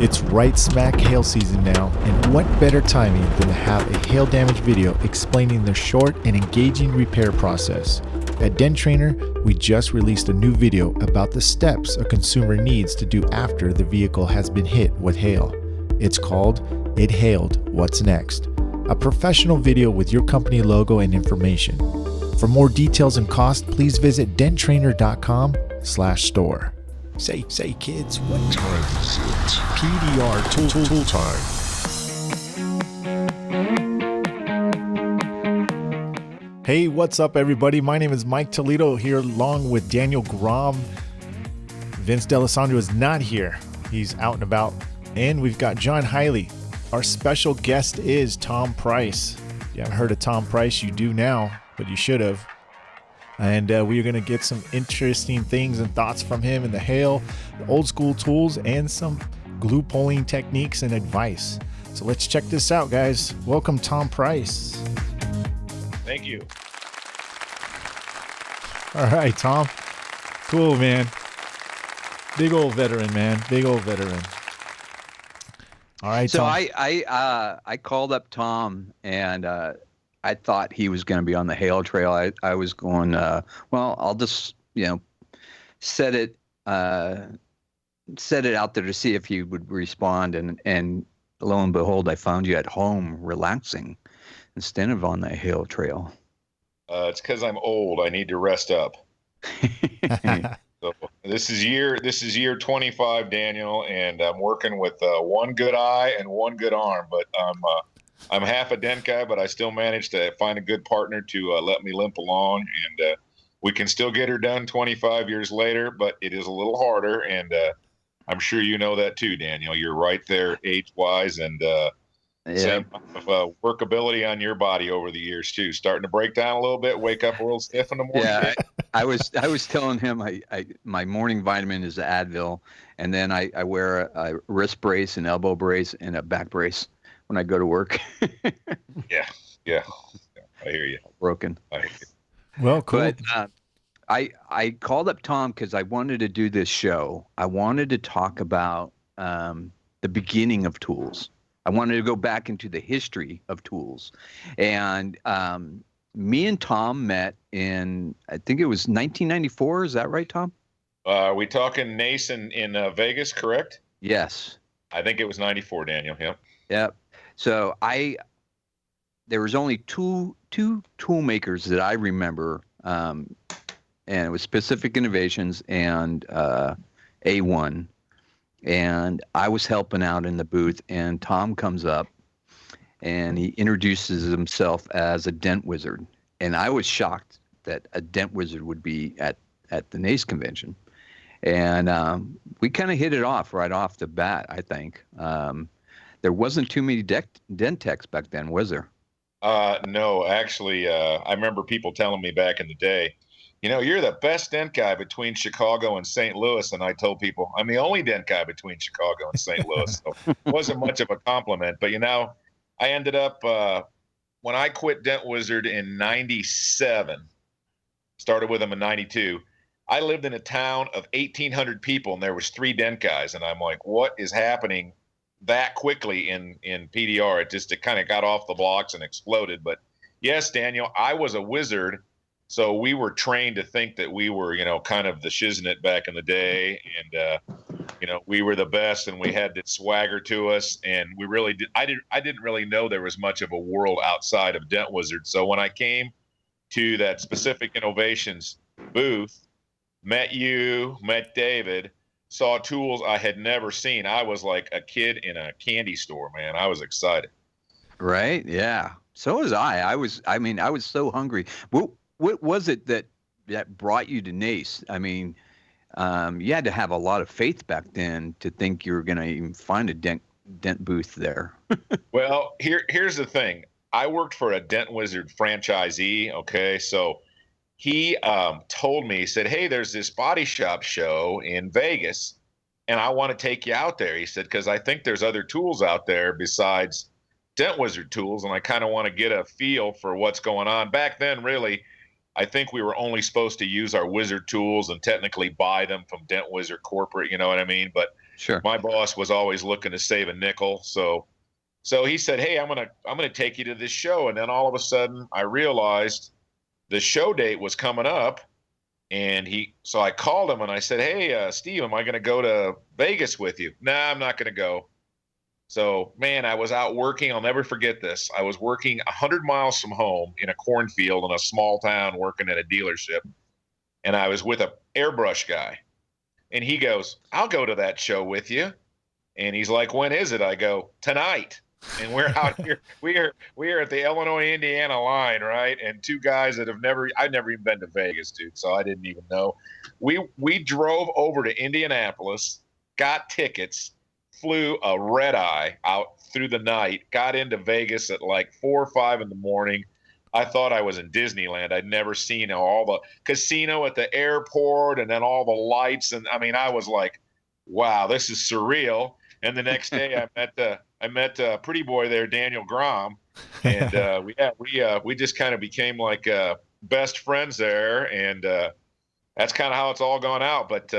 It's right smack hail season now, and what better timing than to have a hail damage video explaining the short and engaging repair process. At Dent Trainer, we just released a new video about the steps a consumer needs to do after the vehicle has been hit with hail. It's called It Hailed, What's Next? A professional video with your company logo and information. For more details and cost, please visit denttrainer.com/store. Say kids, what time is it? PDR tool time. Hey, what's up, everybody? My name is Mike Toledo here along with Daniel Grom. Vince D'Alessandro is not here. He's out and about. And we've got John Hiley. Our special guest is Tom Price. If you haven't heard of Tom Price, you do now, but you should have. And we're going to get some interesting things and thoughts from him in the hail, the old school tools, and some glue pulling techniques and advice. So let's check this out, guys. Welcome, Tom Price. Thank you. All right, Tom. Cool, man. Big old veteran, man. Big old veteran. All right, so Tom. I called up Tom, and I thought he was going to be on the hail trail. I was going, well, I'll just, set it out there to see if he would respond. And lo and behold, I found you at home relaxing instead of on the hail trail. It's because I'm old. I need to rest up. So this is year 25, Daniel, and I'm working with one good eye and one good arm, but I'm half a dent guy, but I still managed to find a good partner to let me limp along, and we can still get her done 25 years later, but it is a little harder, and I'm sure you know that too, Daniel. You're right there age-wise, and same of workability on your body over the years too. Starting to break down a little bit, wake up a little stiff in the morning. Yeah, I was telling him my morning vitamin is Advil, and then I wear a wrist brace, an elbow brace, and a back brace when I go to work. Yeah, I hear you. Broken. I hear you. Well, cool. But I called up Tom because I wanted to do this show. I wanted to talk about the beginning of tools. I wanted to go back into the history of tools. And me and Tom met in, I think it was 1994. Is that right, Tom? Are we talking NACE in Vegas, correct? Yes. I think it was 94, Daniel. Yep. Yep. So there was only two tool makers that I remember, and it was Specific Innovations and A1. And I was helping out in the booth, and Tom comes up, and he introduces himself as a Dent Wizard. And I was shocked that a Dent Wizard would be at the NACE convention. And we kind of hit it off right off the bat, I think. There wasn't too many dent techs back then, was there? No, actually, I remember people telling me back in the day, you're the best dent guy between Chicago and St. Louis. And I told people, I'm the only dent guy between Chicago and St. Louis. So it wasn't much of a compliment. But, I ended up, when I quit Dent Wizard in 97, started with them in 92, I lived in a town of 1,800 people, and there was 3 dent guys. And I'm like, what is happening that quickly in PDR? It kind of got off the blocks and exploded. But yes, Daniel, I was a wizard. So we were trained to think that we were, kind of the shiznit back in the day. And, we were the best, and we had this swagger to us. And we really did. I didn't really know there was much of a world outside of Dent Wizard. So when I came to that Specific Innovations booth, met you, met David, saw tools I had never seen. I was like a kid in a candy store, man. I was excited. Right. Yeah. So was I. I was so hungry. What was it that brought you to NACE? I mean, you had to have a lot of faith back then to think you were going to even find a dent booth there. Well, here's the thing. I worked for a Dent Wizard franchisee. Okay. So he told me, he said, hey, there's this body shop show in Vegas, and I want to take you out there. He said, because I think there's other tools out there besides Dent Wizard tools, and I kind of want to get a feel for what's going on. Back then, really, I think we were only supposed to use our Wizard tools and technically buy them from Dent Wizard corporate, you know what I mean? But Sure. my boss was always looking to save a nickel. So he said, "Hey, I'm gonna take you to this show." And then all of a sudden, I realized the show date was coming up, and so I called him and I said, "Hey, Steve, am I going to go to Vegas with you?" "Nah, I'm not going to go." So, man, I was out working. I'll never forget this. I was working 100 miles from home in a cornfield in a small town working at a dealership. And I was with a airbrush guy. And he goes, "I'll go to that show with you." And he's like, "When is it?" I go, "Tonight." And we're out here. We are at the Illinois-Indiana line, right? And two guys that I've never even been to Vegas, dude. So I didn't even know. We drove over to Indianapolis, got tickets, flew a red eye out through the night, got into Vegas at like 4 or 5 in the morning. I thought I was in Disneyland. I'd never seen all the casino at the airport and then all the lights. And I mean, I was like, wow, this is surreal. And the next day I met a pretty boy there, Daniel Grom. And we just kind of became like best friends there. And that's kind of how it's all gone out. But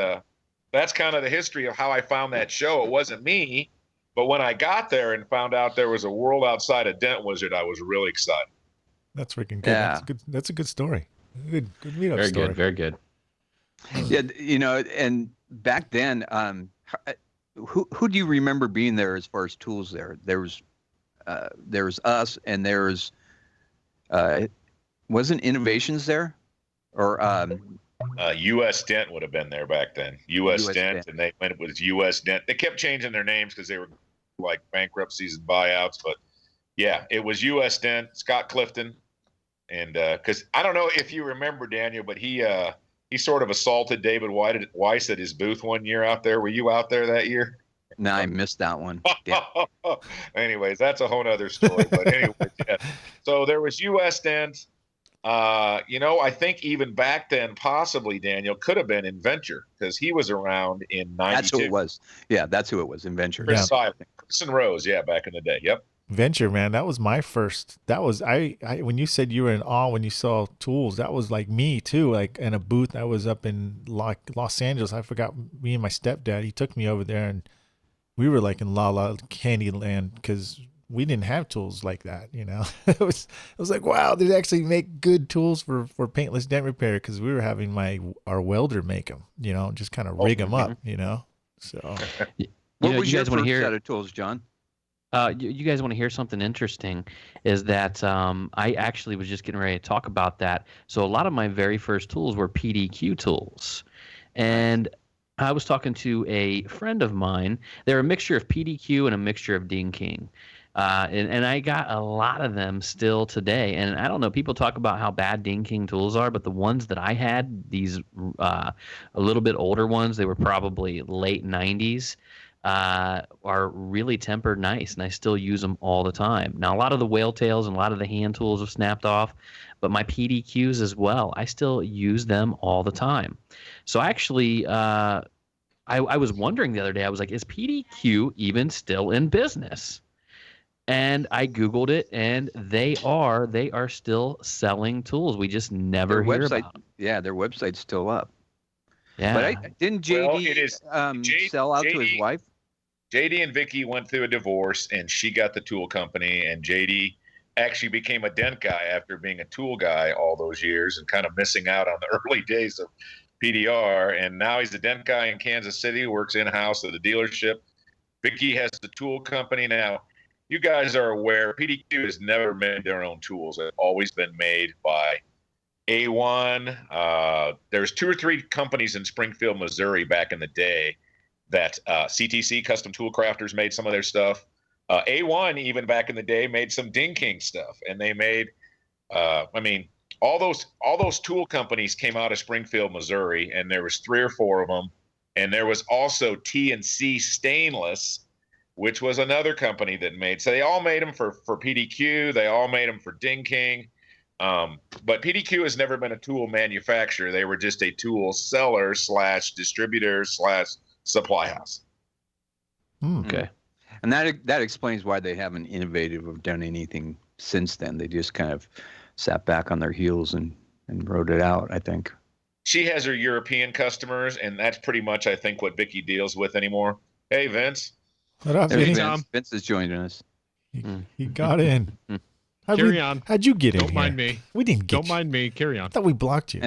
that's kind of the history of how I found that show. It wasn't me, but when I got there and found out there was a world outside of Dent Wizard, I was really excited. That's freaking good. Yeah. That's a good story. Good meetup Very story. good. Very good. Yeah, and back then, who do you remember being there as far as tools there? There was us, and wasn't Innovations there, or U.S. Dent would have been there back then. U.S. Dent, Dent. and it was U.S. Dent. They kept changing their names because they were like bankruptcies and buyouts. But yeah, it was U.S. Dent, Scott Clifton, and because I don't know if you remember, Daniel, but he sort of assaulted David Weiss at his booth one year out there. Were you out there that year? No, I missed that one. Yeah. Anyways, that's a whole other story. But anyway, yeah. So there was U.S. Dent. I think even back then, possibly Daniel could have been Inventure because he was around in '92. That's who it was. Yeah, that's who it was. Inventure. Chris and Rose, yeah, back in the day. Yep. Venture, man, that was my first. That was I when you said you were in awe when you saw tools, that was like me too. Like in a booth, I was up in Los Angeles. I forgot, me and my stepdad, he took me over there, and we were like in La La Candyland because we didn't have tools like that. It was like, wow, they actually make good tools for paintless dent repair, because we were having our welder make them. Just kind of rig them up. So What was you your guys want first to hear? set of tools, John? You guys want to hear something interesting? Is that I actually was just getting ready to talk about that. So a lot of my very first tools were PDQ tools, and I was talking to a friend of mine. They're a mixture of PDQ and a mixture of Ding King. And I got a lot of them still today. And I don't know, people talk about how bad Ding King tools are, but the ones that I had, these a little bit older ones, they were probably late 90s, are really tempered nice, and I still use them all the time. Now, a lot of the whale tails and a lot of the hand tools have snapped off, but my PDQs as well, I still use them all the time. So actually, I was wondering the other day, I was like, is PDQ even still in business? And I Googled it, and they are still selling tools. We just never hear about them. Yeah, their website's still up. Yeah. But didn't JD sell out to his wife? JD and Vicky went through a divorce, and she got the tool company, and JD actually became a dent guy after being a tool guy all those years and kind of missing out on the early days of PDR. And now he's a dent guy in Kansas City, works in-house at the dealership. Vicky has the tool company now. You guys are aware, PDQ has never made their own tools. They've always been made by A1. There's 2 or 3 companies in Springfield, Missouri back in the day that CTC, Custom Tool Crafters, made some of their stuff. A1, even back in the day, made some Ding King stuff. And they made, all those tool companies came out of Springfield, Missouri, and there was 3 or 4 of them. And there was also T&C Stainless, which was another company that made. So they all made them for PDQ. They all made them for Ding King. But PDQ has never been a tool manufacturer. They were just a tool seller / distributor / supply house. Okay. And that explains why they haven't innovated or done anything since then. They just kind of sat back on their heels and rode it out, I think. She has her European customers, and that's pretty much, I think, what Vicky deals with anymore. Hey, Vince. What up, There's Vinny? Tom. Vince. Vince is joining us. He got in. Carry on. How'd you get in Don't here? mind me. We didn't get Don't mind me. Carry on. I thought we blocked you.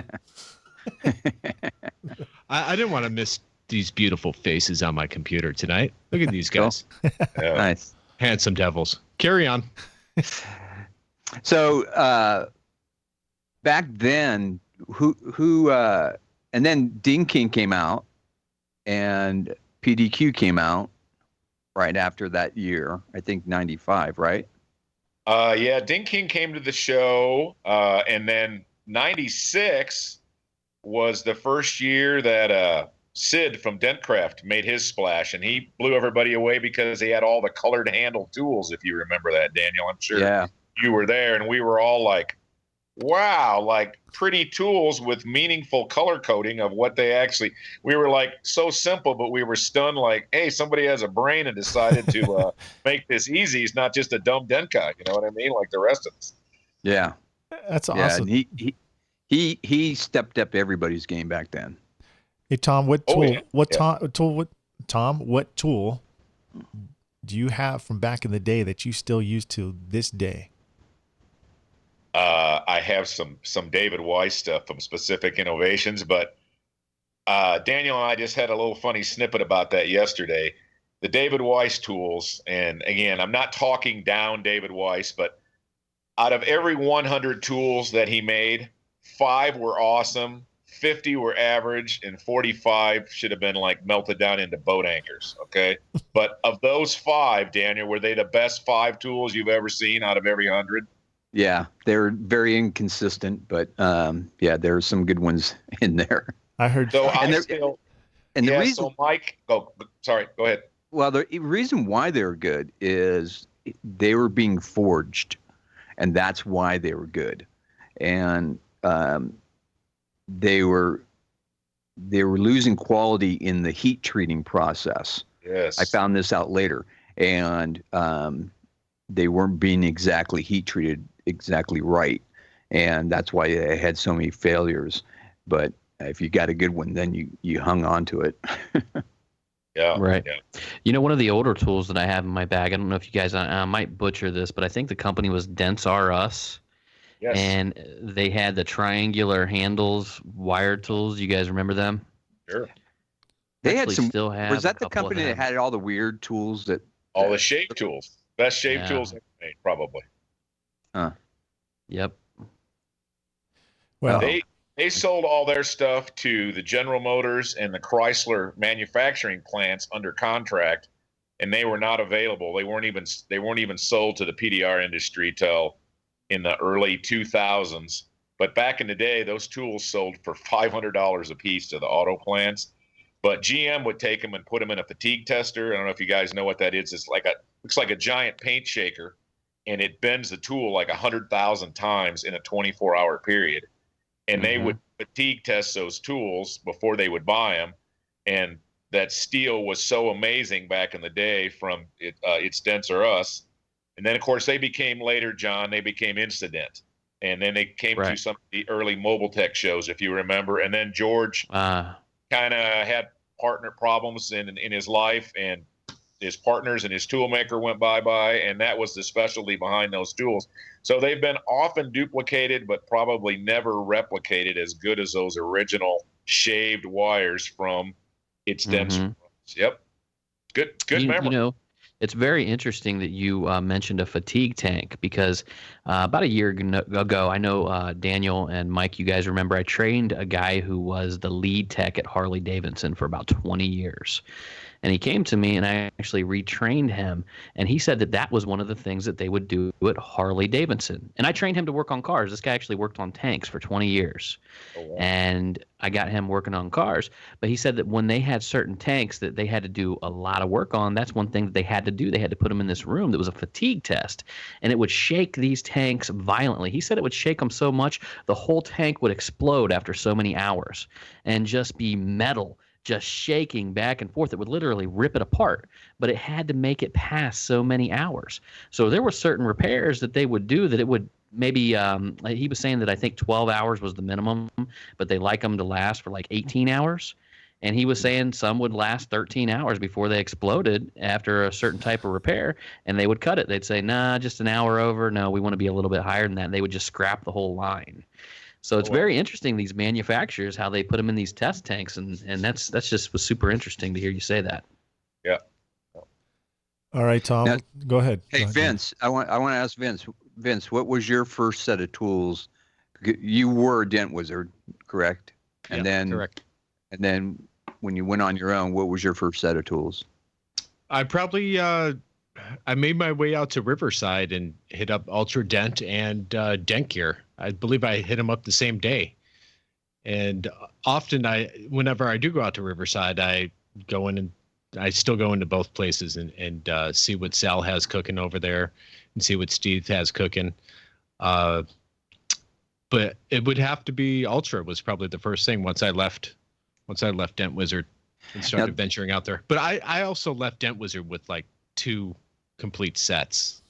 I didn't want to miss these beautiful faces on my computer tonight. Look at these guys. Yeah. Nice. Handsome devils. Carry on. So back then, and then Dean King came out, and PDQ came out right after that year. I think 95, right? Yeah, Ding King came to the show, and then 96 was the first year that Sid from Dentcraft made his splash, and he blew everybody away because he had all the colored handle tools, if you remember that, Daniel. I'm sure you were there, and we were all like, wow, like pretty tools with meaningful color coding of what they actually – we were like so simple, but we were stunned like, hey, somebody has a brain and decided to make this easy. He's not just a dumb dent guy, you know what I mean, like the rest of us. Yeah. That's awesome. Yeah, and he stepped up everybody's game back then. Hey, Tom, what tool? Oh, yeah. What tool do you have from back in the day that you still use to this day? I have some David Weiss stuff from Specific Innovations, but Daniel and I just had a little funny snippet about that yesterday. The David Weiss tools, and again, I'm not talking down David Weiss, but out of every 100 tools that he made, 5 were awesome, 50 were average, and 45 should have been like melted down into boat anchors, okay? But of those 5, Daniel, were they the best 5 tools you've ever seen out of every 100? Yeah, they're very inconsistent, but yeah, there are some good ones in there. I heard. So the reason, so Mike, sorry, go ahead. Well, the reason why they were good is they were being forged, and that's why they were good. And they were losing quality in the heat treating process. Yes, I found this out later, and they weren't being exactly heat treated exactly right, and that's why they had so many failures. But if you got a good one, then you hung on to it. Yeah, right. Yeah. You know, one of the older tools that I have in my bag, I don't know if you guys, I might butcher this, but I think the company was Dents R Us. Yes. And they had the triangular handles, wired tools. You guys remember them? Sure. They had Actually some. still have Was that a the couple of company that them. had all the weird tools that? All the shave tools, best shave Yeah. tools ever made, probably. Yep. Well, They sold all their stuff to the General Motors and the Chrysler manufacturing plants under contract, and they were not available. They weren't even sold to the PDR industry till in the early 2000s. But back in the day, those tools sold for $500 a piece to the auto plants. But GM would take them and put them in a fatigue tester. I don't know if you guys know what that is. It's like looks like a giant paint shaker, and it bends the tool like 100,000 times in a 24-hour period. And they would fatigue test those tools before they would buy them. And that steel was so amazing back in the day from It's Dents or Us. And then, of course, they became later, John, they became Incident. And then they came to some of the early Mobile Tech shows, if you remember. And then George kind of had partner problems in his life, and his partners and his tool maker went bye-bye, and that was the specialty behind those tools. So they've been often duplicated, but probably never replicated as good as those original shaved wires from It's Dents. Yep. Good memory. You know, it's very interesting that you mentioned a fatigue tank, because about a year ago, I know Daniel and Mike, you guys remember, I trained a guy who was the lead tech at Harley Davidson for about 20 years. And he came to me, and I actually retrained him. And he said that was one of the things that they would do at Harley Davidson. And I trained him to work on cars. This guy actually worked on tanks for 20 years. Oh, wow. And I got him working on cars. But he said that when they had certain tanks that they had to do a lot of work on, that's one thing that they had to do. They had to put them in this room that was a fatigue test. And it would shake these tanks violently. He said it would shake them so much, the whole tank would explode after so many hours and just be metal, just shaking back and forth. It would literally rip it apart, but it had to make it past so many hours. So there were certain repairs that they would do that it would maybe, he was saying that I think 12 hours was the minimum, but they like them to last for like 18 hours. And he was saying some would last 13 hours before they exploded after a certain type of repair, and they would cut it. They'd say, nah, just an hour over. No, we want to be a little bit higher than that. And they would just scrap the whole line. So it's very interesting, these manufacturers, how they put them in these test tanks, and that's just was super interesting to hear you say that. Yeah. All right, Tom, Now, go ahead. Hey, Go ahead. Vince, I want to ask Vince. Vince, what was your first set of tools? You were a Dent Wizard, correct? And correct. And then when you went on your own, what was your first set of tools? I probably I made my way out to Riverside and hit up Ultra Dent and Dent Gear. I believe I hit them up the same day. And often whenever I do go out to Riverside, I go in and I still go into both places and see what Sal has cooking over there and see what Steve has cooking. But it would have to be Ultra was probably the first thing once I left Dent Wizard and started venturing out there. But I also left Dent Wizard with like 2 complete sets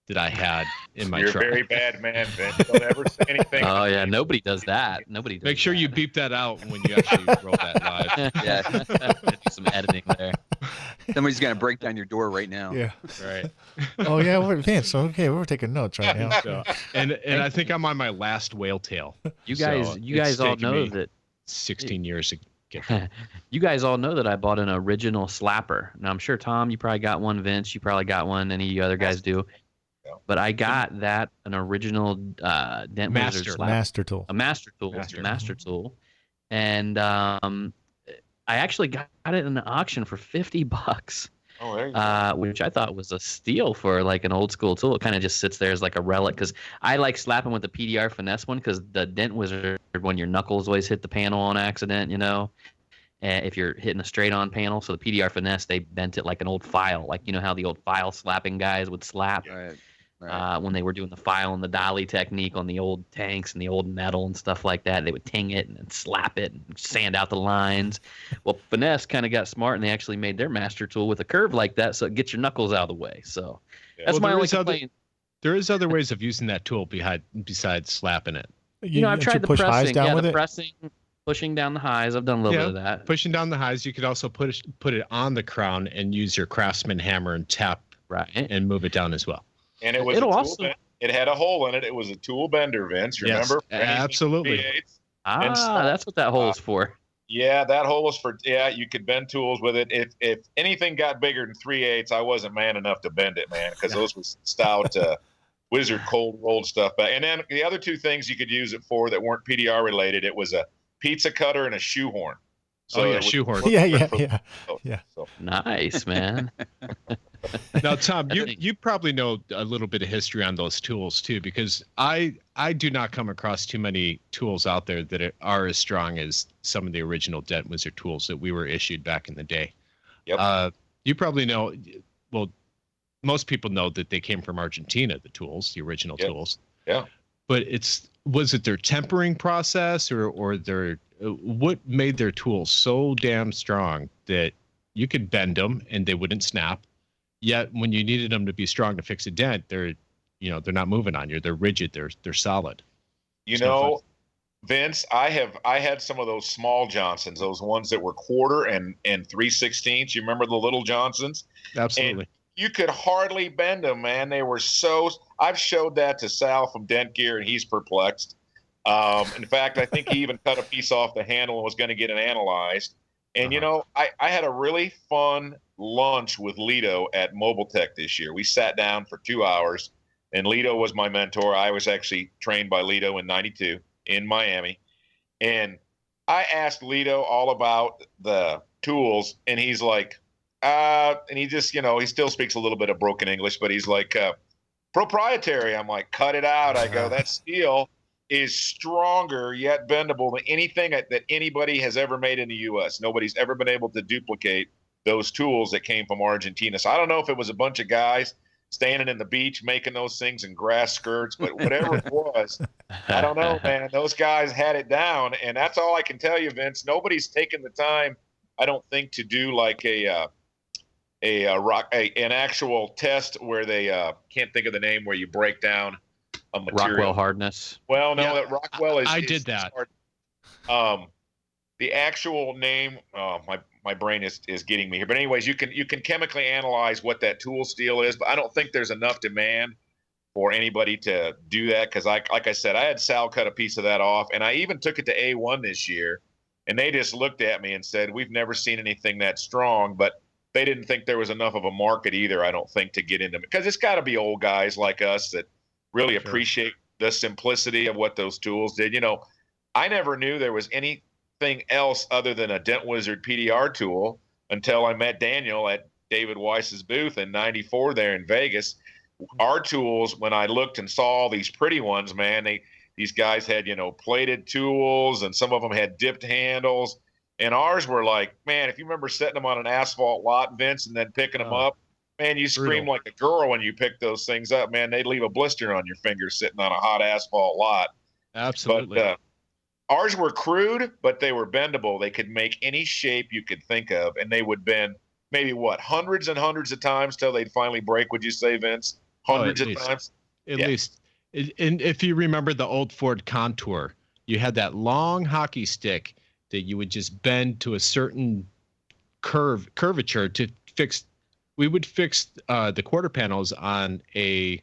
that I had in my truck. You're a very bad man, Vince. Don't ever say anything. Oh yeah, nobody does that. Nobody does. Make sure you beep that out when you actually roll that live. Yeah. do some editing there. Somebody's going to break down your door right now. Yeah. Right. Oh yeah, Vince. Okay, we're taking notes right now. So, and I think I'm on my last whale tail. You guys, So you guys it's all taken know me that. 16 years to get. You guys all know that I bought an original slapper. Now I'm sure Tom, you probably got one. Vince, you probably got one. Any of you other guys do. But I got an original Dent Wizard slapper. Master tool. A master tool. It's a master tool. And I actually got it in an auction for $50. Oh, there you go. Which I thought was a steal for like an old school tool. It kind of just sits there as like a relic, because I like slapping with the PDR finesse one, because the Dent Wizard one, your knuckles always hit the panel on accident, if you're hitting a straight on panel. So the PDR finesse, they bent it like an old file, like how the old file slapping guys would slap. Right. When they were doing the file and the dolly technique on the old tanks and the old metal and stuff like that. They would ting it and then slap it and sand out the lines. Well, Finesse kind of got smart, and they actually made their master tool with a curve like that, so it gets your knuckles out of the way. So that's my only complaint. There is other ways of using that tool besides slapping it. I've tried the push highs pressing. down with the it? pressing, pushing down the highs. I've done a little bit of that. Pushing down the highs. You could also put it on the crown and use your Craftsman hammer and tap and move it down as well. And it was it had a hole in it. It was a tool bender, Vince. Remember? Yes, absolutely. That's what that hole's for. Yeah, that hole was for. Yeah, you could bend tools with it. If anything got bigger than 3/8, I wasn't man enough to bend it, man, because those was stout Wizard cold rolled stuff. And then the other 2 things you could use it for that weren't PDR related, it was a pizza cutter and a shoehorn. So shoehorn. Yeah. So. Nice, man. Now, Tom, you probably know a little bit of history on those tools too, because I do not come across too many tools out there that are as strong as some of the original Dent Wizard tools that we were issued back in the day. Yep. You probably know. Well, most people know that they came from Argentina. The tools, the original tools. Yeah. But was it their tempering process or their what made their tools so damn strong that you could bend them and they wouldn't snap? Yet when you needed them to be strong to fix a dent, they're not moving on you. They're rigid. They're solid. Vince, I had some of those small Johnsons, those ones that were 1/4 and 3/16. You remember the little Johnsons? Absolutely. And you could hardly bend them, man. They were so. I've showed that to Sal from Dent Gear, and he's perplexed. In fact, I think he even cut a piece off the handle and was going to get it analyzed. And, I had a really fun lunch with Lito at Mobile Tech this year. We sat down for 2 hours, and Lito was my mentor. I was actually trained by Lito in '92 in Miami. And I asked Lito all about the tools, and he's like, and he just, he still speaks a little bit of broken English, but he's like, proprietary. I'm like, cut it out. I go, that steel is stronger yet bendable than anything that anybody has ever made in the U.S. Nobody's ever been able to duplicate those tools that came from Argentina. So I don't know if it was a bunch of guys standing in the beach making those things in grass skirts, but whatever it was, I don't know, man. Those guys had it down, and that's all I can tell you, Vince. Nobody's taken the time, I don't think, to do like an actual test where they can't think of the name, where you break down a material. Rockwell hardness. Well, no, that Rockwell is. I did that. The the actual name, my brain is getting me here. But anyways, you can chemically analyze what that tool steel is, but I don't think there's enough demand for anybody to do that, because like I said, I had Sal cut a piece of that off, and I even took it to A1 this year, and they just looked at me and said, we've never seen anything that strong, but they didn't think there was enough of a market either, I don't think, to get into it, because it's got to be old guys like us that really appreciate the simplicity of what those tools did. You know, I never knew there was anything else other than a Dent Wizard PDR tool until I met Daniel at David Weiss's booth in '94 there in Vegas. Our tools, when I looked and saw all these pretty ones, man, these guys had, you know, plated tools, and some of them had dipped handles. And ours were like, man, if you remember setting them on an asphalt lot, Vince, and then picking them up, man, you scream like a girl when you pick those things up, man. They'd leave a blister on your finger sitting on a hot asphalt lot. Absolutely. But ours were crude, but they were bendable. They could make any shape you could think of, and they would bend maybe, hundreds and hundreds of times till they'd finally break, would you say, Vince? Hundreds of times? At least. And if you remember the old Ford Contour, you had that long hockey stick that you would just bend to a certain curvature to fix. We would fix the quarter panels on not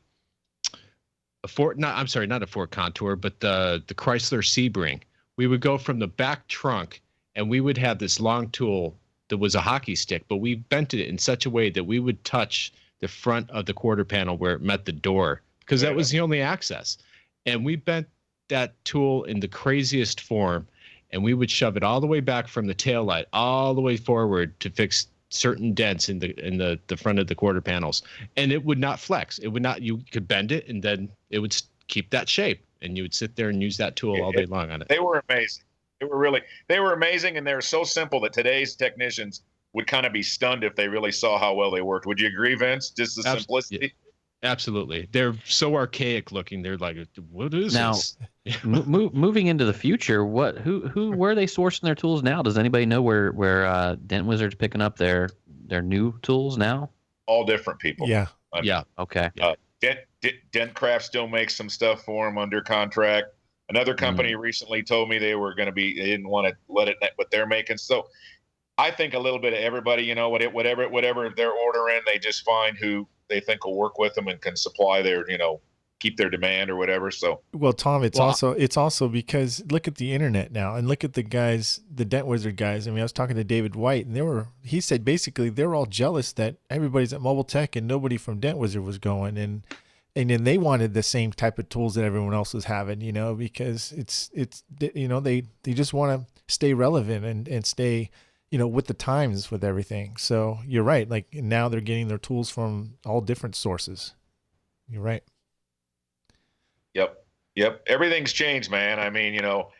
a Ford Contour, but the Chrysler Sebring. We would go from the back trunk, and we would have this long tool that was a hockey stick, but we bent it in such a way that we would touch the front of the quarter panel where it met the door, because that was the only access. And we bent that tool in the craziest form, and we would shove it all the way back from the taillight all the way forward to fix certain dents in the front of the quarter panels. And it would not flex. It would not. You could bend it, and then it would keep that shape, and you would sit there and use that tool all day long on it. They were amazing. They were amazing, and they were so simple that today's technicians would kind of be stunned if they really saw how well they worked. Would you agree, Vince? Just the simplicity. Absolutely. They're so archaic looking. They're like, what is this? Now, moving into the future, where are they sourcing their tools now? Does anybody know where Dent Wizard's picking up their new tools now? All different people. Yeah. Okay. Dentcraft still makes some stuff for them under contract. Another company recently told me they didn't want to let it net what they're making. So I think a little bit of everybody, you know, whatever they're ordering, they just find who they think will work with them and can supply their, you know, keep their demand or whatever. So, well, Tom, it's also because look at the internet now, and look at the guys, the Dent Wizard guys. I mean, I was talking to David White, and he said basically they're all jealous that everybody's at Mobile Tech and nobody from Dent Wizard was going, and then they wanted the same type of tools that everyone else was having, you know, because it's you know, they just want to stay relevant and stay, you know, with the times with everything. So you're right. Like now they're getting their tools from all different sources. You're right. Yep. Everything's changed, man. I mean, you know,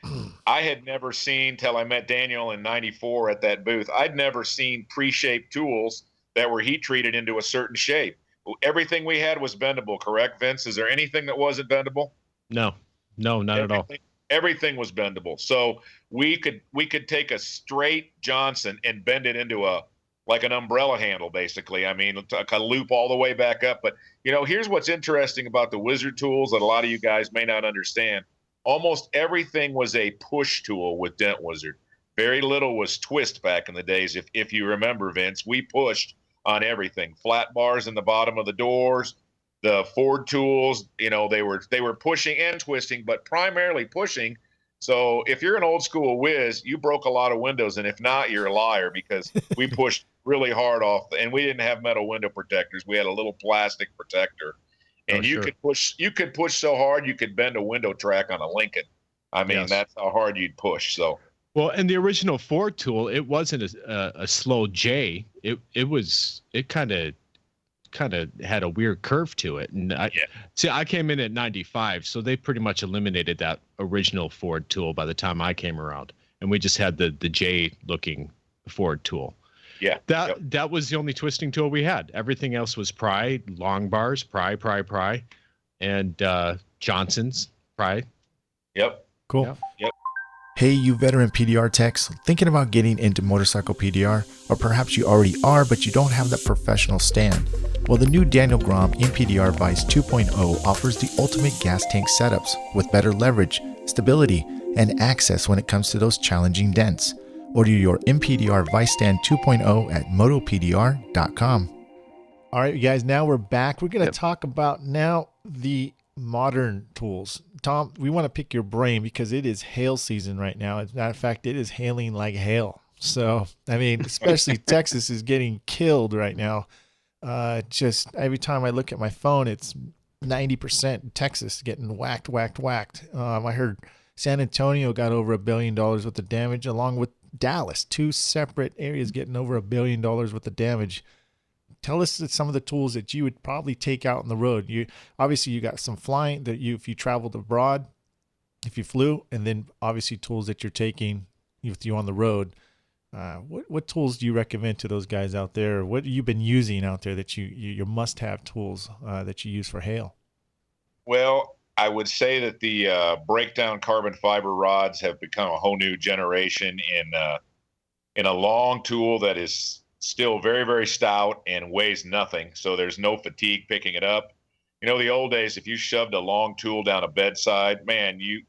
I had never seen, till I met Daniel in '94 at that booth, I'd never seen pre-shaped tools that were heat treated into a certain shape. Everything we had was bendable, correct, Vince? Is there anything that wasn't bendable? No, not at all. Everything was bendable. So we could take a straight Johnson and bend it into like an umbrella handle, basically. I mean, a loop all the way back up. But, you know, here's what's interesting about the Wizard tools that a lot of you guys may not understand. Almost everything was a push tool with Dent Wizard. Very little was twist back in the days. If you remember, Vince, we pushed on everything. Flat bars in the bottom of the doors, the Ford tools, you know, they were pushing and twisting, but primarily pushing. So if you're an old school whiz, you broke a lot of windows, and if not, you're a liar, because we pushed really hard off, and we didn't have metal window protectors. We had a little plastic protector, and you could push so hard you could bend a window track on a Lincoln. I mean, that's how hard you'd push. So. Well, and the original Ford tool, it wasn't a slow J. It kind of had a weird curve to it. And I came in at 95, so they pretty much eliminated that original Ford tool by the time I came around, and we just had the J looking Ford tool. Yeah. That was the only twisting tool we had. Everything else was pry, long bars, pry, and Johnson's pry. Yep. Cool. Yep. Hey, you veteran PDR techs, thinking about getting into motorcycle PDR, or perhaps you already are, but you don't have that professional stand. Well, the new Daniel Grom MPDR Weiss 2.0 offers the ultimate gas tank setups with better leverage, stability, and access when it comes to those challenging dents. Order your MPDR Vice Stand 2.0 at motopdr.com. All right, you guys, now we're back. We're going to talk about now the modern tools. Tom, we want to pick your brain because it is hail season right now. As a matter of fact, it is hailing like hail. So, I mean, especially Texas is getting killed right now. Just every time I look at my phone, it's 90% Texas getting whacked. I heard San Antonio got over $1 billion worth of damage, along with Dallas, 2 separate areas getting over $1 billion worth of damage. Tell us some of the tools that you would probably take out on the road. You got some flying that if you traveled abroad, if you flew, and then obviously tools that you're taking with you on the road. What tools do you recommend to those guys out there? What have you been using out there that your must-have tools that you use for hail? Well, I would say that the breakdown carbon fiber rods have become a whole new generation in a long tool that is still very, very stout and weighs nothing. So there's no fatigue picking it up. You know, the old days, if you shoved a long tool down a bedside, man, you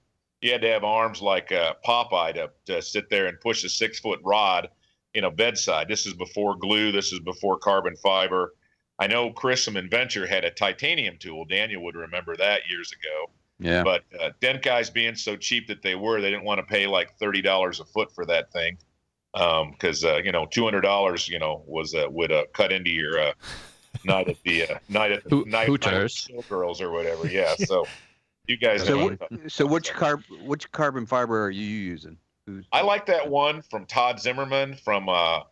had to have arms like Popeye to sit there and push a 6-foot rod in a bedside. This is before glue. This is before carbon fiber. I know Chris from Inventure had a titanium tool. Daniel would remember that years ago. Yeah. But Dent guys being so cheap that they didn't want to pay like $30 a foot for that thing. Because $200 would cut into your night at the Showgirls or whatever. Yeah. So you guys. So which carbon fiber are you using? I like that one from Todd Zimmerman from I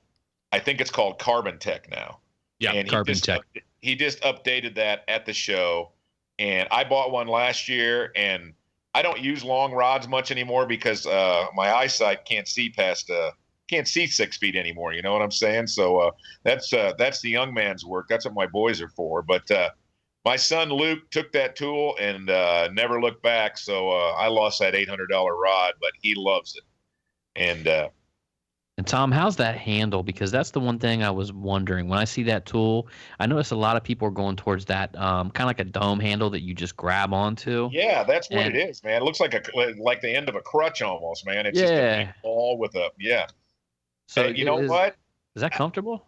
think it's called Carbon Tech now. Yeah, and Carbon Tech. He just updated that at the show, and I bought one last year, and I don't use long rods much anymore because my eyesight can't see 6 feet anymore. You know what I'm saying? So that's the young man's work. That's what my boys are for. But my son Luke took that tool and never looked back. So I lost that $800 rod, but he loves it. And Tom, how's that handle? Because that's the one thing I was wondering. When I see that tool, I notice a lot of people are going towards that kind of like a dome handle that you just grab onto. Yeah, that's what it is, man. It looks like the end of a crutch almost, man. It's just a big ball with a So you know what? Is that comfortable?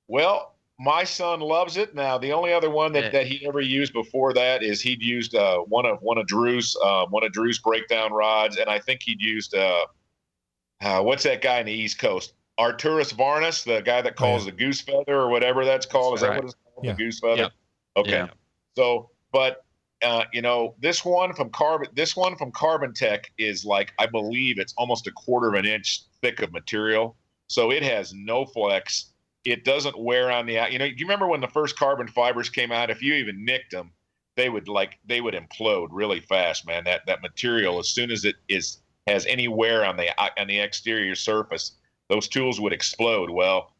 Well, my son loves it. Now, the only other one that he ever used before that is he'd used one of Drew's breakdown rods, and I think he'd used what's that guy in the East Coast? Arturus Varnus, the guy that calls the goose feather or whatever that's called. Is that what it's called? Yeah. The goose feather? Yeah. Okay. Yeah. So, but this one from Carbon Tech is like, I believe it's almost a 1/4 of an inch thick of material. So it has no flex. It doesn't wear on the, do you remember when the first carbon fibers came out? If you even nicked them, they would implode really fast, man. That material, as soon as it has any wear on the exterior surface, those tools would explode. Well,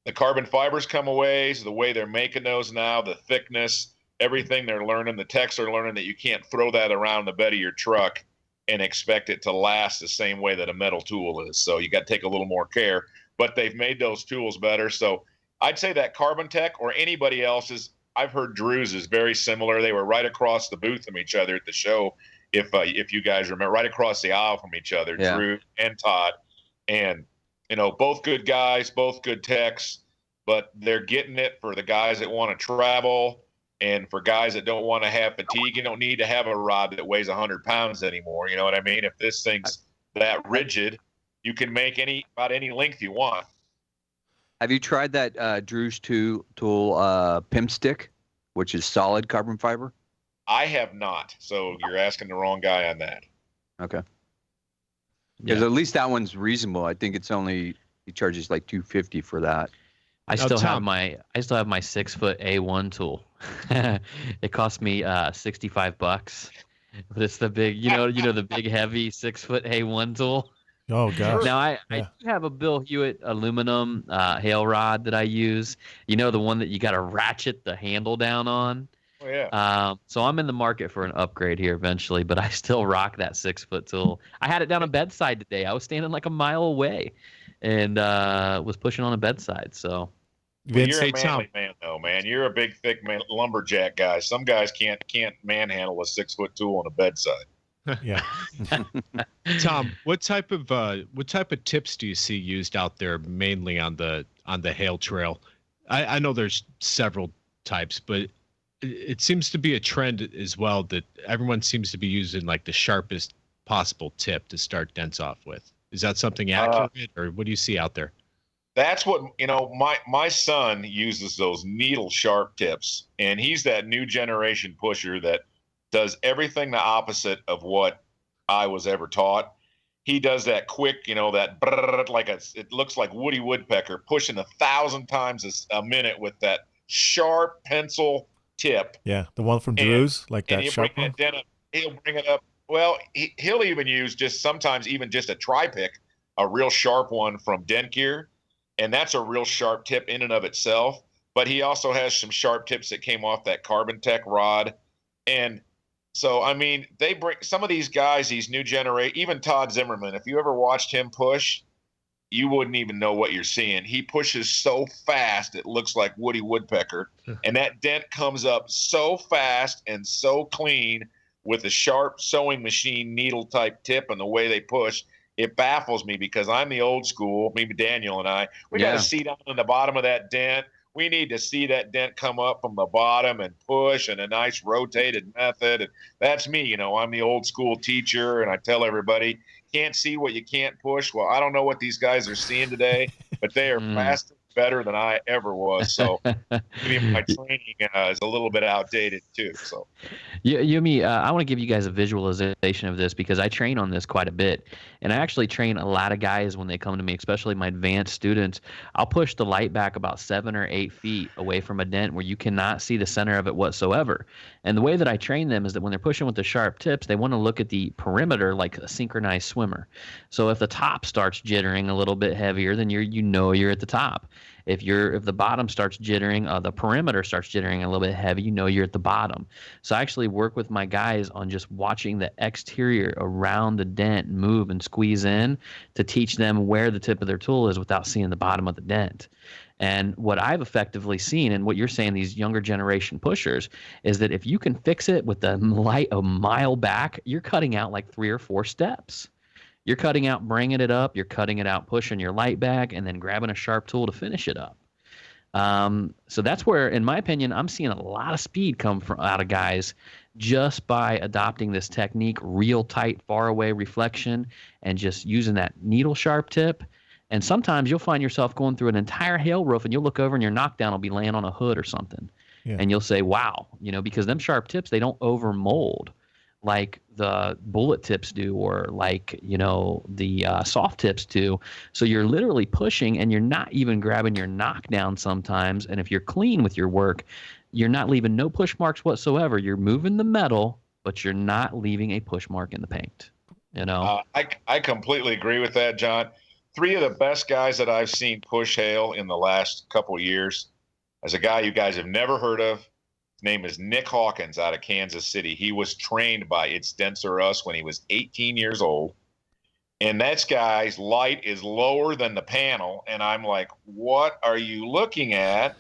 the carbon fibers come away. So the way they're making those now, the thickness, everything they're learning, the techs are learning that you can't throw that around the bed of your truck and expect it to last the same way that a metal tool is. So you got to take a little more care, but they've made those tools better. So I'd say that Carbon Tech or anybody else's, I've heard Drew's is very similar. They were right across the booth from each other at the show. If you guys remember, right across the aisle from each other, Yeah. Drew and Todd, and both good guys, both good techs, but they're getting it for the guys that want to travel. And for guys that don't want to have fatigue, you don't need to have a rod that weighs 100 pounds anymore. You know what I mean? If this thing's that rigid, you can make about any length you want. Have you tried that Drew's tool Pimp Stick, which is solid carbon fiber? I have not. So you're asking the wrong guy on that. Okay. Because at least that one's reasonable. I think he charges like $250 for that. I still have my 6-foot A1 tool. It cost me $65, but it's the big, the big heavy 6-foot A1 tool. Oh gosh. Now I do have a Bill Hewitt aluminum hail rod that I use. The one that you got to ratchet the handle down on. Oh yeah. So I'm in the market for an upgrade here eventually, but I still rock that 6-foot tool. I had it down a bedside today. I was standing like a mile away, and was pushing on a bedside. So. Well, you're a manly man, though, man. You're a big, thick lumberjack guy. Some guys can't manhandle a 6-foot tool on a bedside. Yeah. Tom, what type of tips do you see used out there mainly on the hail trail? I know there's several types, but it seems to be a trend as well that everyone seems to be using like the sharpest possible tip to start dents off with. Is that something accurate, or what do you see out there? That's what, my son uses those needle sharp tips, and he's that new generation pusher that does everything the opposite of what I was ever taught. He does that quick, that brrr, it looks like Woody Woodpecker pushing 1,000 times a minute with that sharp pencil tip. Yeah, the one from Drew's, like that sharp one. He'll bring it up. Well, he'll even use sometimes just a tri-pick, a real sharp one from Dent Gear, and that's a real sharp tip in and of itself. But he also has some sharp tips that came off that Carbon Tech rod. And so, I mean, they bring some of these guys, these new generation, even Todd Zimmerman, if you ever watched him push, you wouldn't even know what you're seeing. He pushes so fast, it looks like Woody Woodpecker. And that dent comes up so fast and so clean with a sharp sewing machine needle type tip and the way they push. It baffles me because I'm the old school, maybe Daniel and I, we got to see down in the bottom of that dent. We need to see that dent come up from the bottom and push in a nice rotated method. And that's me, I'm the old school teacher, and I tell everybody, can't see what you can't push. Well, I don't know what these guys are seeing today, but they are faster, better than I ever was. So maybe my training is a little bit outdated too. So Yumi, I want to give you guys a visualization of this because I train on this quite a bit. And I actually train a lot of guys when they come to me, especially my advanced students. I'll push the light back about 7 or 8 feet away from a dent where you cannot see the center of it whatsoever. And the way that I train them is that when they're pushing with the sharp tips, they want to look at the perimeter like a synchronized swimmer. So if the top starts jittering a little bit heavier, then you're at the top. If the bottom starts jittering, the perimeter starts jittering a little bit heavy, you're at the bottom. So I actually work with my guys on just watching the exterior around the dent move and squeeze in to teach them where the tip of their tool is without seeing the bottom of the dent. And what I've effectively seen, and what you're saying, these younger generation pushers, is that if you can fix it with the light a mile back, you're cutting out like 3 or 4 steps. You're cutting out, bringing it up, you're cutting it out, pushing your light back, and then grabbing a sharp tool to finish it up. So that's where, in my opinion, I'm seeing a lot of speed come out of guys just by adopting this technique, real tight, far away reflection, and just using that needle sharp tip. And sometimes you'll find yourself going through an entire hail roof, and you'll look over and your knockdown will be laying on a hood or something. Yeah. And you'll say, wow, because them sharp tips, they don't over mold like the bullet tips do, or like, the soft tips do. So you're literally pushing and you're not even grabbing your knockdown sometimes. And if you're clean with your work, you're not leaving no push marks whatsoever. You're moving the metal, but you're not leaving a push mark in the paint. I completely agree with that, John. 3 of the best guys that I've seen push hail in the last couple of years, as a guy you guys have never heard of. His name is Nick Hawkins out of Kansas City. He was trained by It's Dents or Us when he was 18 years old. And that guy's light is lower than the panel. And I'm like, what are you looking at?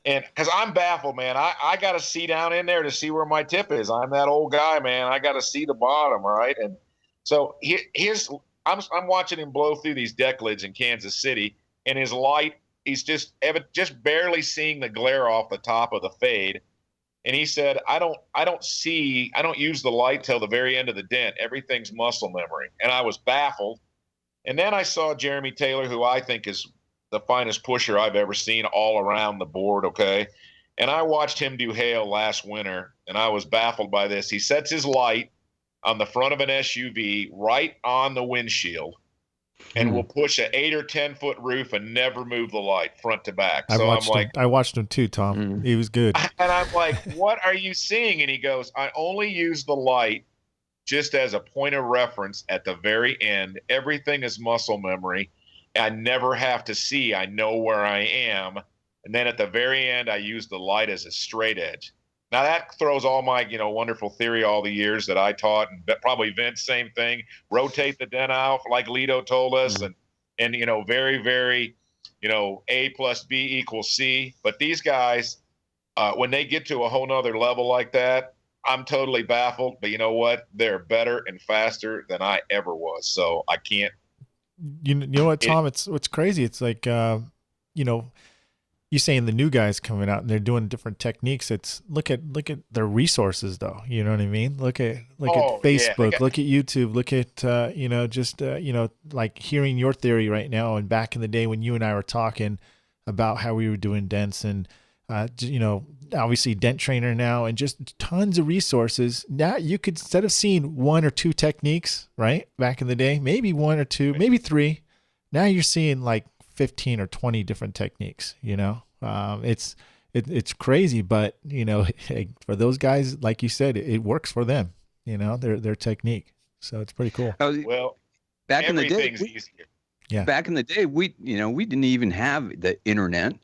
And because I'm baffled, man. I got to see down in there to see where my tip is. I'm that old guy, man. I got to see the bottom, right? And so I'm watching him blow through these deck lids in Kansas City, and his light, he's just barely seeing the glare off the top of the fade. And he said, I don't use the light till the very end of the dent. Everything's muscle memory. And I was baffled. And then I saw Jeremy Taylor, who I think is the finest pusher I've ever seen all around the board, okay? And I watched him do hail last winter, and I was baffled by this. He sets his light on the front of an SUV right on the windshield and will push an 8 or 10 foot roof and never move the light front to back. I watched him too, Tom. He was good. And I'm like, what are you seeing? And he goes, I only use the light just as a point of reference at the very end. Everything is muscle memory. I never have to see. I know where I am. And then at the very end, I use the light as a straight edge. Now that throws all my, wonderful theory all the years that I taught, and probably Vince, same thing. Rotate the dent out like Lito told us, and very, very, A plus B equals C. But these guys, when they get to a whole nother level like that, I'm totally baffled, but you know what? They're better and faster than I ever was. So I can't. You know what, Tom? What's crazy. It's like, you know, you saying the new guys coming out and they're doing different techniques. It's look at their resources though. You know what I mean? Look at Facebook, yeah. look at YouTube, look at, you know, just, you know, like hearing your theory right now. And back in the day when you and I were talking about how we were doing dents and, you know, obviously dent trainer now and just tons of resources. Now you could, instead of seeing one or two techniques, right? Back in the day, maybe one or two, maybe three. Now you're seeing like 15 or 20 different techniques, you know. It's crazy, but you know, for those guys, like you said, it works for them, you know, their technique. So it's pretty cool. Well, back in the day, yeah. Back in the day, we didn't even have the internet.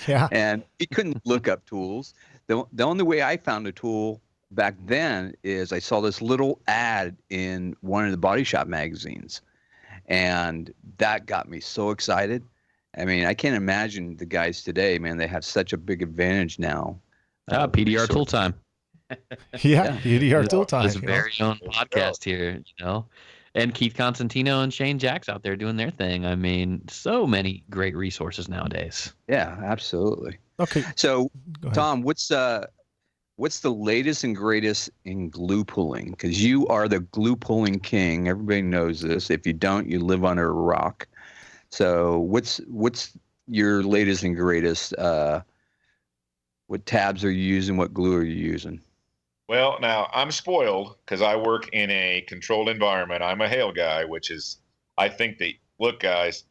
Yeah. And we couldn't look up tools. The only way I found a tool back then is I saw this little ad in one of the body shop magazines. And that got me so excited. I mean, I can't imagine the guys today, man. They have such a big advantage now. PDR tool time. Yeah, PDR tool time. His very own podcast here, you know. And Keith Constantino and Shane Jacks out there doing their thing. I mean, so many great resources nowadays. Yeah, absolutely. Okay. So, Tom, what's the latest and greatest in glue pulling? Because you are the glue pulling king. Everybody knows this. If you don't, you live under a rock. So what's your latest and greatest? What tabs are you using? What glue are you using? Well, now I'm spoiled because I work in a controlled environment. I'm a hail guy, which is, I think look, guys,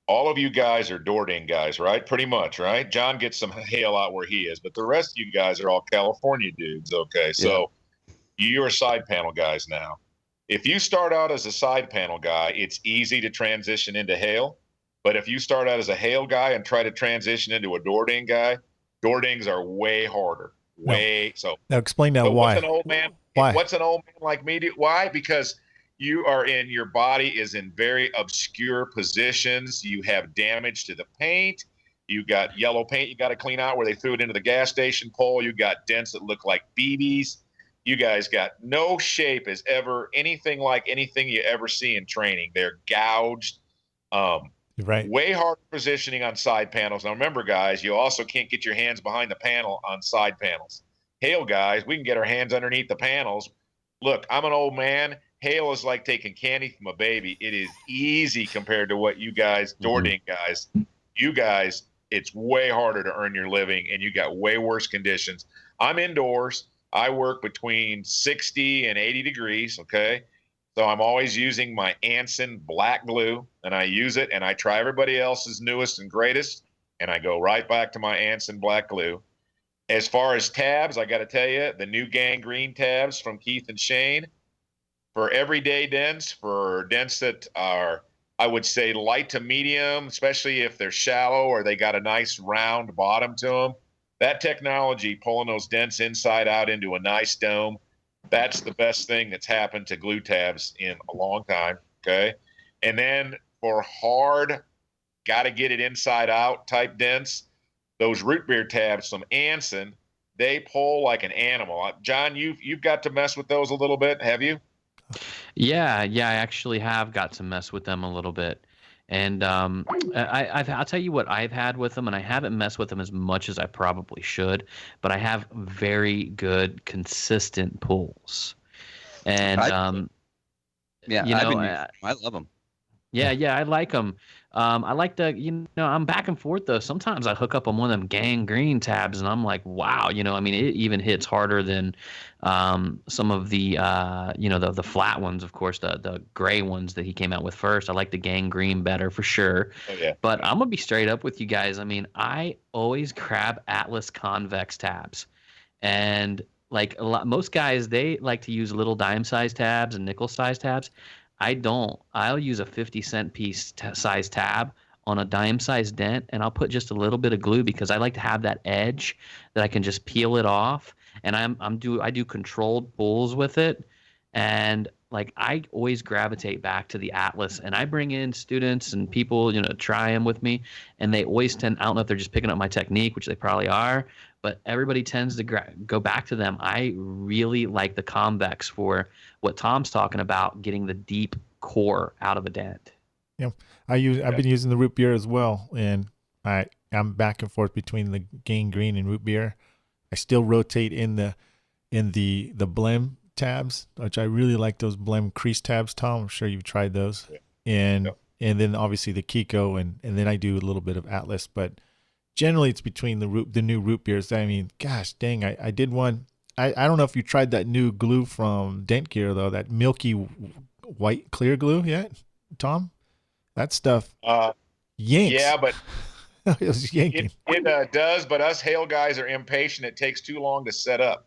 all of you guys are Dordogne guys, right? Pretty much, right? John gets some hail out where he is, but the rest of you guys are all California dudes. Okay. So you're side panel guys now. If you start out as a side panel guy, it's easy to transition into hail. But if you start out as a hail guy and try to transition into a Dordogne guy, Dordogne are way harder. So now explain that why. What's an old man? Why? What's an old man like me do? Why? Because your body is in very obscure positions. You have damage to the paint. You got yellow paint you got to clean out where they threw it into the gas station pole. You got dents that look like BBs. You guys got no shape as ever anything like anything you ever see in training. They're gouged. Right. Way harder positioning on side panels. Now remember, guys, you also can't get your hands behind the panel on side panels. Hail guys, we can get our hands underneath the panels. Look, I'm an old man. Hail is like taking candy from a baby. It is easy compared to what you guys, Dordogne guys, you guys, it's way harder to earn your living and you got way worse conditions. I'm indoors. I work between 60 and 80 degrees. Okay. So I'm always using my Anson black glue, and I use it, and I try everybody else's newest and greatest, and I go right back to my Anson black glue. As far as tabs, I got to tell you, the new gangrene tabs from Keith and Shane for everyday dents, for dents that are, I would say, light to medium, especially if they're shallow or they got a nice round bottom to them. That technology, pulling those dents inside out into a nice dome, that's the best thing that's happened to glue tabs in a long time. Okay. And then for hard, got to get it inside out type dents, those root beer tabs from Anson, they pull like an animal. John, you've got to mess with those a little bit, have you? Yeah, I actually have got to mess with them a little bit. And I'll tell you what I've had with them, and I haven't messed with them as much as I probably should, but I have very good, consistent pulls. And I love them. Yeah, I like them. I like I'm back and forth though. Sometimes I hook up on one of them gangrene tabs, and I'm like, wow, I mean, it even hits harder than some of the the flat ones, of course, the gray ones that he came out with first. I like the gangrene better for sure. Oh, yeah. But I'm gonna be straight up with you guys. I mean, I always grab Atlas convex tabs, and like most guys, they like to use little dime size tabs and nickel size tabs. I don't. I'll use a 50-cent piece size tab on a dime size dent, and I'll put just a little bit of glue because I like to have that edge that I can just peel it off. And I do controlled pulls with it, and like I always gravitate back to the Atlas, and I bring in students and people, try them with me, and they always tend, I don't know if they're just picking up my technique, which they probably are, but everybody tends to go back to them. I really like the convex for what Tom's talking about, getting the deep core out of a dent. Yeah, I've been using the root beer as well, and I'm back and forth between the Gain Green and root beer. I still rotate in the blem tabs, which I really like those blem crease tabs, Tom. I'm sure you've tried those. And then obviously the Kiko, and then I do a little bit of Atlas, but generally it's between the new root beers. I mean, gosh dang, I did one. I don't know if you tried that new glue from Dent Gear though, that milky white clear glue yet, Tom? That stuff yanks. Yeah, but it was yanking. It does, but us Hale guys are impatient. It takes too long to set up.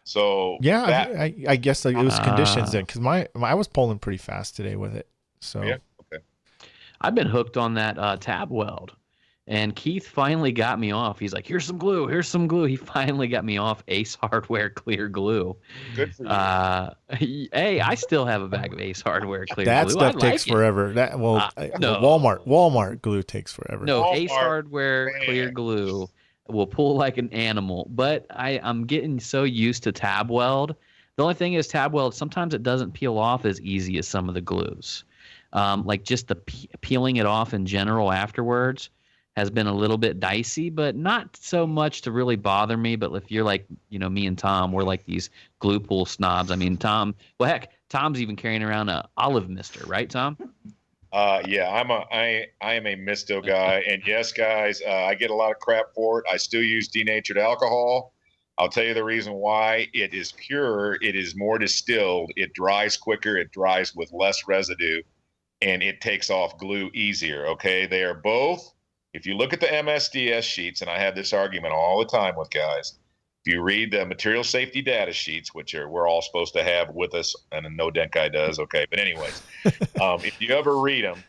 So yeah, I guess it was conditions then, because I was pulling pretty fast today with it. So yeah, okay. I've been hooked on that tab weld, and Keith finally got me off. He's like, "Here's some glue. Here's some glue." He finally got me off Ace Hardware clear glue. Good for you. Hey, I still have a bag of Ace Hardware clear glue. That stuff takes forever. No. Walmart glue takes forever. No, Walmart, Ace Hardware clear glue will pull like an animal, but I'm getting so used to tab weld. The only thing is tab weld, sometimes it doesn't peel off as easy as some of the glues. Like just the peeling it off in general afterwards has been a little bit dicey, but not so much to really bother me. But if you're like, me and Tom, we're like these glue pool snobs. I mean, Tom's even carrying around a olive mister, right, Tom? Yeah, I am a Misto guy, and yes, guys, I get a lot of crap for it. I still use denatured alcohol. I'll tell you the reason why. It is pure. It is more distilled. It dries quicker. It dries with less residue, and it takes off glue easier. Okay, they are both. If you look at the MSDS sheets, and I have this argument all the time with guys. If you read the material safety data sheets, which we're all supposed to have with us, and no dent guy does, okay. But anyways, if you ever read them,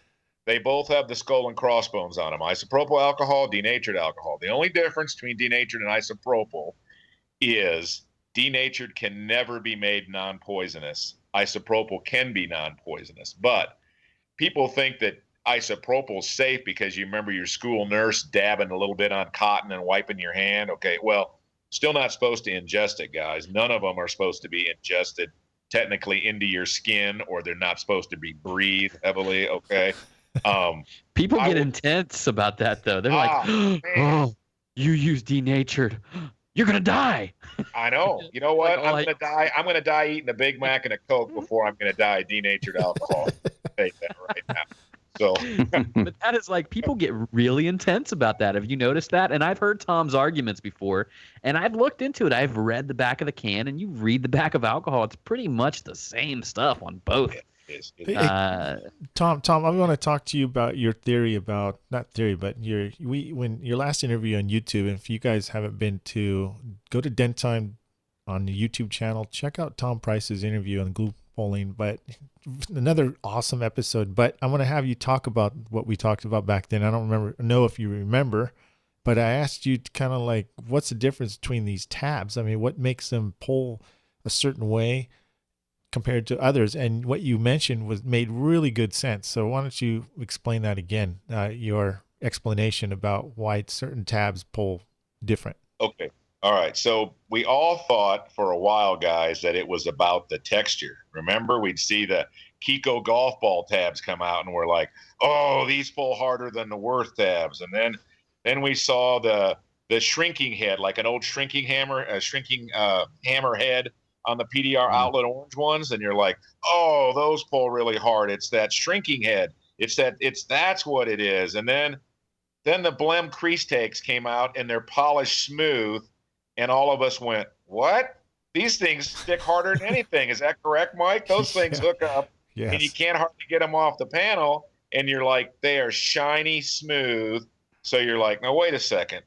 they both have the skull and crossbones on them. Isopropyl alcohol, denatured alcohol. The only difference between denatured and isopropyl is denatured can never be made non-poisonous. Isopropyl can be non-poisonous, but people think that isopropyl is safe because you remember your school nurse dabbing a little bit on cotton and wiping your hand. Okay, well. Still not supposed to ingest it, guys. None of them are supposed to be ingested technically into your skin, or they're not supposed to be breathed heavily, okay? People get intense about that, though. They're like, oh, you use denatured. You're going to die. I know. You know what? Like, I'm going to die eating a Big Mac and a Coke before I'm going to die denatured alcohol. Take that right now. So, but that is like, people get really intense about that. Have you noticed that? And I've heard Tom's arguments before, and I've looked into it. I've read the back of the can, and you read the back of alcohol. It's pretty much the same stuff on both. Tom, I want to talk to you about your theory about, not theory, but your last interview on YouTube. And if you guys haven't been to, go to Dent Time on the YouTube channel, check out Tom Price's interview on glue pulling. But another awesome episode. But I want to have you talk about what we talked about back then. I don't know if you remember, but I asked you kind of like, what's the difference between these tabs? I mean, what makes them pull a certain way compared to others? And what you mentioned made really good sense. So why don't you explain that again, your explanation about why certain tabs pull different? Okay. All right. So we all thought for a while, guys, that it was about the texture. Remember, we'd see the Kiko golf ball tabs come out and we're like, oh, these pull harder than the Worth tabs. And then we saw the shrinking head, like an old shrinking hammer, a shrinking hammer head on the PDR outlet orange ones. And you're like, oh, those pull really hard. It's that shrinking head. That's what it is. And then the Blem crease takes came out and they're polished smooth. And all of us went, what? These things stick harder than anything. Is that correct, Mike? Those things hook up, yes. And you can't hardly get them off the panel. And you're like, they are shiny smooth. So you're like, no, wait a second.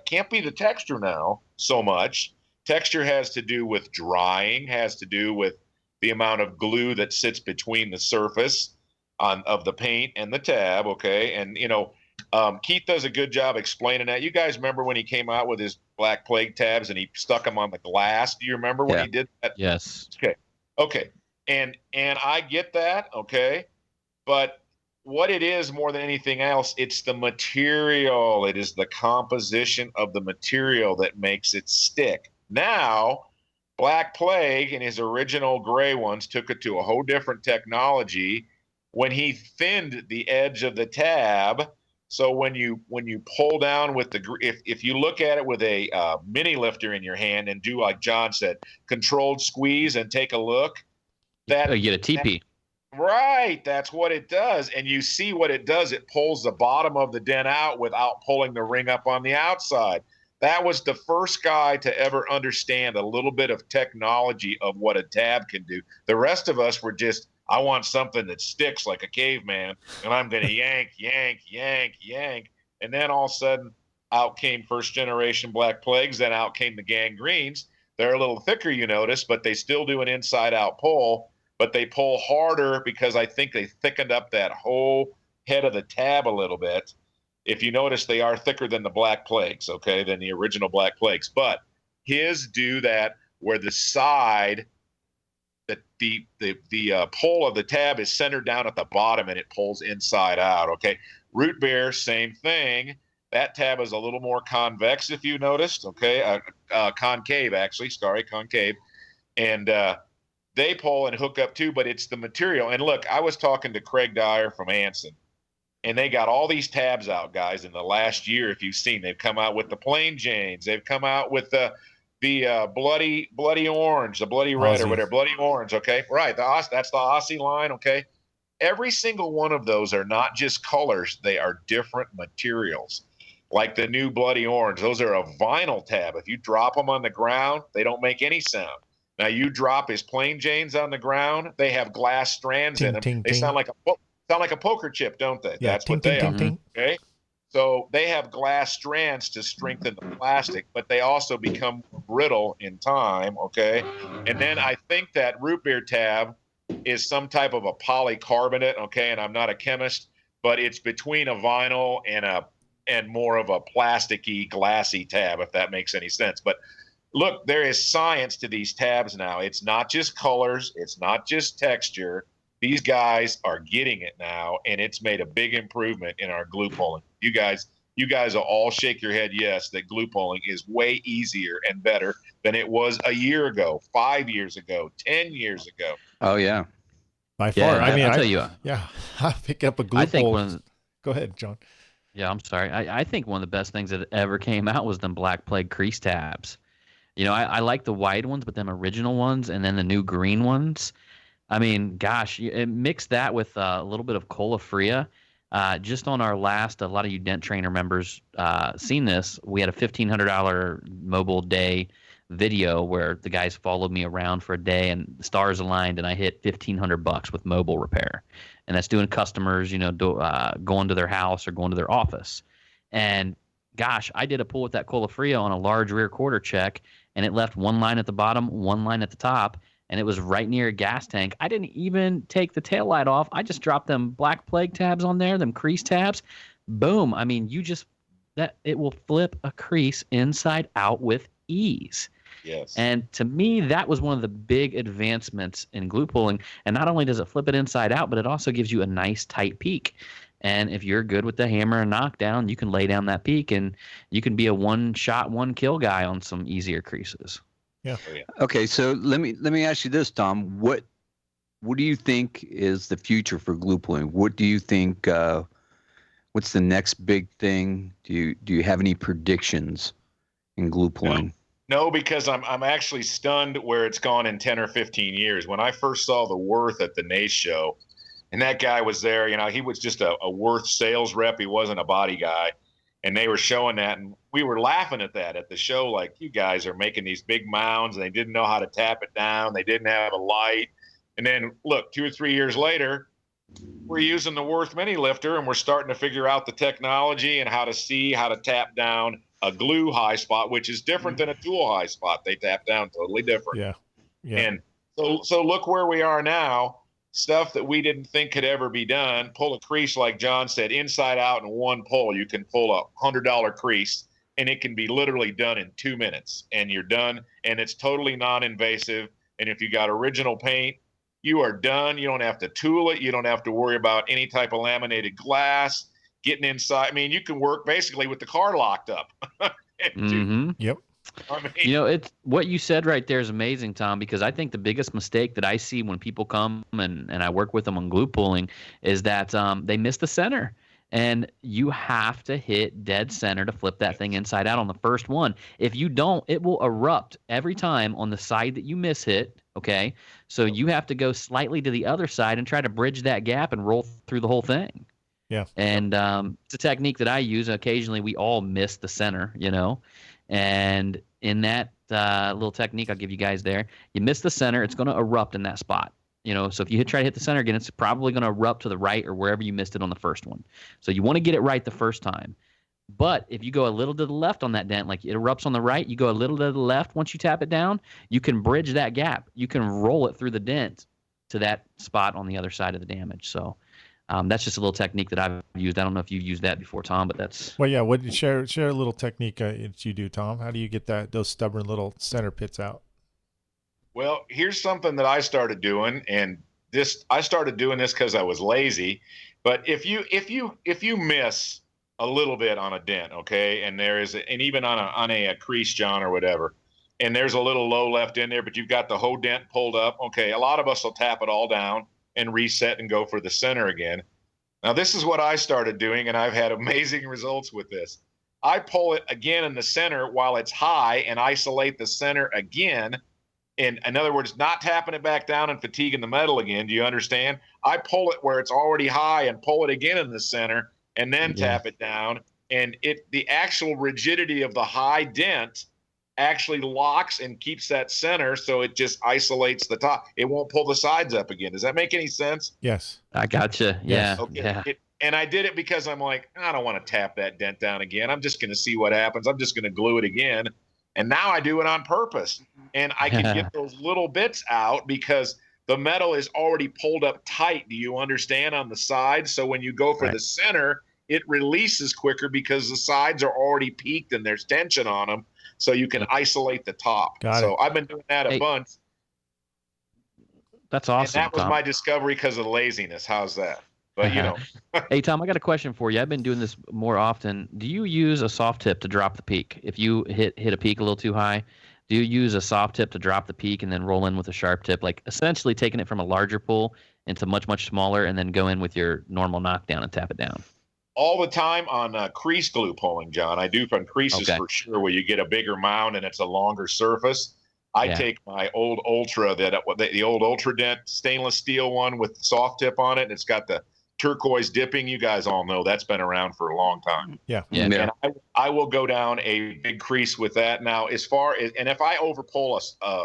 Can't be the texture now so much. Texture has to do with drying, has to do with the amount of glue that sits between the surface of the paint and the tab, okay? And, Keith does a good job explaining that. You guys remember when he came out with his Black Plague tabs and he stuck them on the glass? Do you remember when he did that? Yes. Okay. And I get that, okay? But what it is more than anything else, it's the material. It is the composition of the material that makes it stick. Now, Black Plague and his original gray ones took it to a whole different technology when he thinned the edge of the tab. So when you pull down with the, if you look at it with a mini lifter in your hand and do like John said, controlled squeeze and take a look, that you get a TP. Right, that's what it does. And you see what it does. It pulls the bottom of the dent out without pulling the ring up on the outside. That was the first guy to ever understand a little bit of technology of what a tab can do. The rest of us were just, I want something that sticks like a caveman, and I'm going to yank, yank, yank, yank. And then all of a sudden, out came first generation Black Plagues, then out came the Gangrenes. They're a little thicker, you notice, but they still do an inside out pull, but they pull harder because I think they thickened up that whole head of the tab a little bit. If you notice, they are thicker than the Black Plagues, okay, than the original Black Plagues. But his do that where the side, that the pull of the tab is centered down at the bottom and it pulls inside out, okay. Root Beer, same thing. That tab is a little more convex, if you noticed, okay, concave, actually, sorry, concave. And they pull and hook up too, but it's the material. And look, I was talking to Craig Dyer from Anson, and they got all these tabs out, guys, in the last year. If you've seen, they've come out with the plain Janes. They've come out with the bloody orange, the bloody red, Aussie, or whatever, bloody orange, okay? Right, that's the Aussie line, okay? Every single one of those are not just colors. They are different materials. Like the new bloody orange, those are a vinyl tab. If you drop them on the ground, they don't make any sound. Now, you drop his plain Janes on the ground, they have glass strands in them. Ting, they ting. sound like a poker chip, don't they? Yeah, That's ting, what they ting, are. ting. Okay. So they have glass strands to strengthen the plastic, but they also become brittle in time. Okay. And then I think that Root Beer tab is some type of a polycarbonate. Okay. And I'm not a chemist, but it's between a vinyl and more of a plasticky, glassy tab, if that makes any sense. But look, there is science to these tabs now. It's not just colors. It's not just texture. These guys are getting it now, and it's made a big improvement in our glue pulling. You guys will all shake your head yes, that glue pulling is way easier and better than it was a year ago, 5 years ago, 10 years ago. Oh yeah. By far. Yeah, I mean, I'll tell you. I pick up a glue I think pole. Go ahead, John. Yeah, I'm sorry. I think one of the best things that ever came out was them Black Plague crease tabs. You know, I like the white ones, but them original ones and then the new green ones. I mean, gosh, mix that with a little bit of Cola Fria. Just on our last, a lot of you Dent Trainer members seen this. We had a $1,500 mobile day video where the guys followed me around for a day and the stars aligned and I hit $1,500 with mobile repair. And that's doing customers, you know, going to their house or going to their office. And gosh, I did a pull with that Cola Fria on a large rear quarter check, and it left one line at the bottom, one line at the top, and it was right near a gas tank. I didn't even take the taillight off. I just dropped them Black Plague tabs on there, them crease tabs. Boom. I mean, it will flip a crease inside out with ease. Yes. And to me, that was one of the big advancements in glue pulling. And not only does it flip it inside out, but it also gives you a nice tight peak. And if you're good with the hammer and knockdown, you can lay down that peak and you can be a one-shot, one-kill guy on some easier creases. Yeah. Okay, so let me ask you this, Tom. What do you think is the future for glue pulling? What do you think? What's the next big thing? Do you have any predictions in glue pulling? No, because I'm actually stunned where it's gone in 10 or 15 years. When I first saw the Worth at the NACE show, and that guy was there, you know, he was just a Worth sales rep. He wasn't a body guy. And they were showing that, and we were laughing at that at the show, like, you guys are making these big mounds, and they didn't know how to tap it down. They didn't have a light. And then, look, 2 or 3 years later, we're using the Worth mini lifter, and we're starting to figure out the technology and how to tap down a glue high spot, which is different than a tool high spot. They tap down totally different. Yeah. And so look where we are now. Stuff that we didn't think could ever be done. Pull a crease, like John said, inside out in one pull. You can pull a $100 crease, and it can be literally done in 2 minutes, and you're done. And it's totally non-invasive. And if you got original paint, you are done. You don't have to tool it. You don't have to worry about any type of laminated glass getting inside. I mean, you can work basically with the car locked up. Yep. I mean, It's what you said right there is amazing, Tom, because I think the biggest mistake that I see when people come and I work with them on glue pulling is that they miss the center. And you have to hit dead center to flip that thing inside out on the first one. If you don't, it will erupt every time on the side that you miss hit. Okay. So you have to go slightly to the other side and try to bridge that gap and roll through the whole thing. Yeah. And it's a technique that I use. Occasionally we all miss the center, and in that little technique I'll give you guys there, you miss the center, it's going to erupt in that spot. So if you try to hit the center again, it's probably going to erupt to the right or wherever you missed it on the first one. So you want to get it right the first time. But if you go a little to the left on that dent, like it erupts on the right, you go a little to the left once you tap it down, you can bridge that gap. You can roll it through the dent to that spot on the other side of the damage. So that's just a little technique that I've used. I don't know if you've used that before, Tom, but that's... Well, yeah. Share a little technique that you do, Tom. How do you get those stubborn little center pits out? Well, here's something that I started doing, and I started doing this because I was lazy. But if you miss a little bit on a dent, okay, and even on a crease, John, or whatever, and there's a little low left in there, but you've got the whole dent pulled up, okay, a lot of us will tap it all down and reset and go for the center again. Now, this is what I started doing, and I've had amazing results with this. I pull it again in the center while it's high and isolate the center again. In other words, not tapping it back down and fatiguing the metal again. Do you understand? I pull it where it's already high and pull it again in the center and then tap it down. And the actual rigidity of the high dent actually locks and keeps that center, so it just isolates the top. It won't pull the sides up again. Does that make any sense? Yes. I gotcha. Yeah. Okay. Yeah. And I did it because I'm like, I don't want to tap that dent down again. I'm just going to see what happens. I'm just going to glue it again. And now I do it on purpose. And I can get those little bits out because the metal is already pulled up tight. Do you understand, on the side? So when you go for the center, it releases quicker because the sides are already peaked and there's tension on them. So you can isolate the top. Got so it. I've been doing that a bunch. That's awesome. And that was Tom. my discovery because of laziness. How's that? But Hey, Tom, I got a question for you. I've been doing this more often. Do you use a soft tip to drop the peak? If you hit a peak a little too high, do you use a soft tip to drop the peak and then roll in with a sharp tip, like essentially taking it from a larger pull into much, much smaller and then go in with your normal knockdown and tap it down? All the time on crease glue pulling, John. I do from creases for sure, where you get a bigger mound and it's a longer surface. I take my old Ultra, the old Ultra Dent stainless steel one with soft tip on it, and it's got the turquoise dipping. You guys all know that's been around for a long time. Yeah. And I will go down a big crease with that. Now, and if I overpull a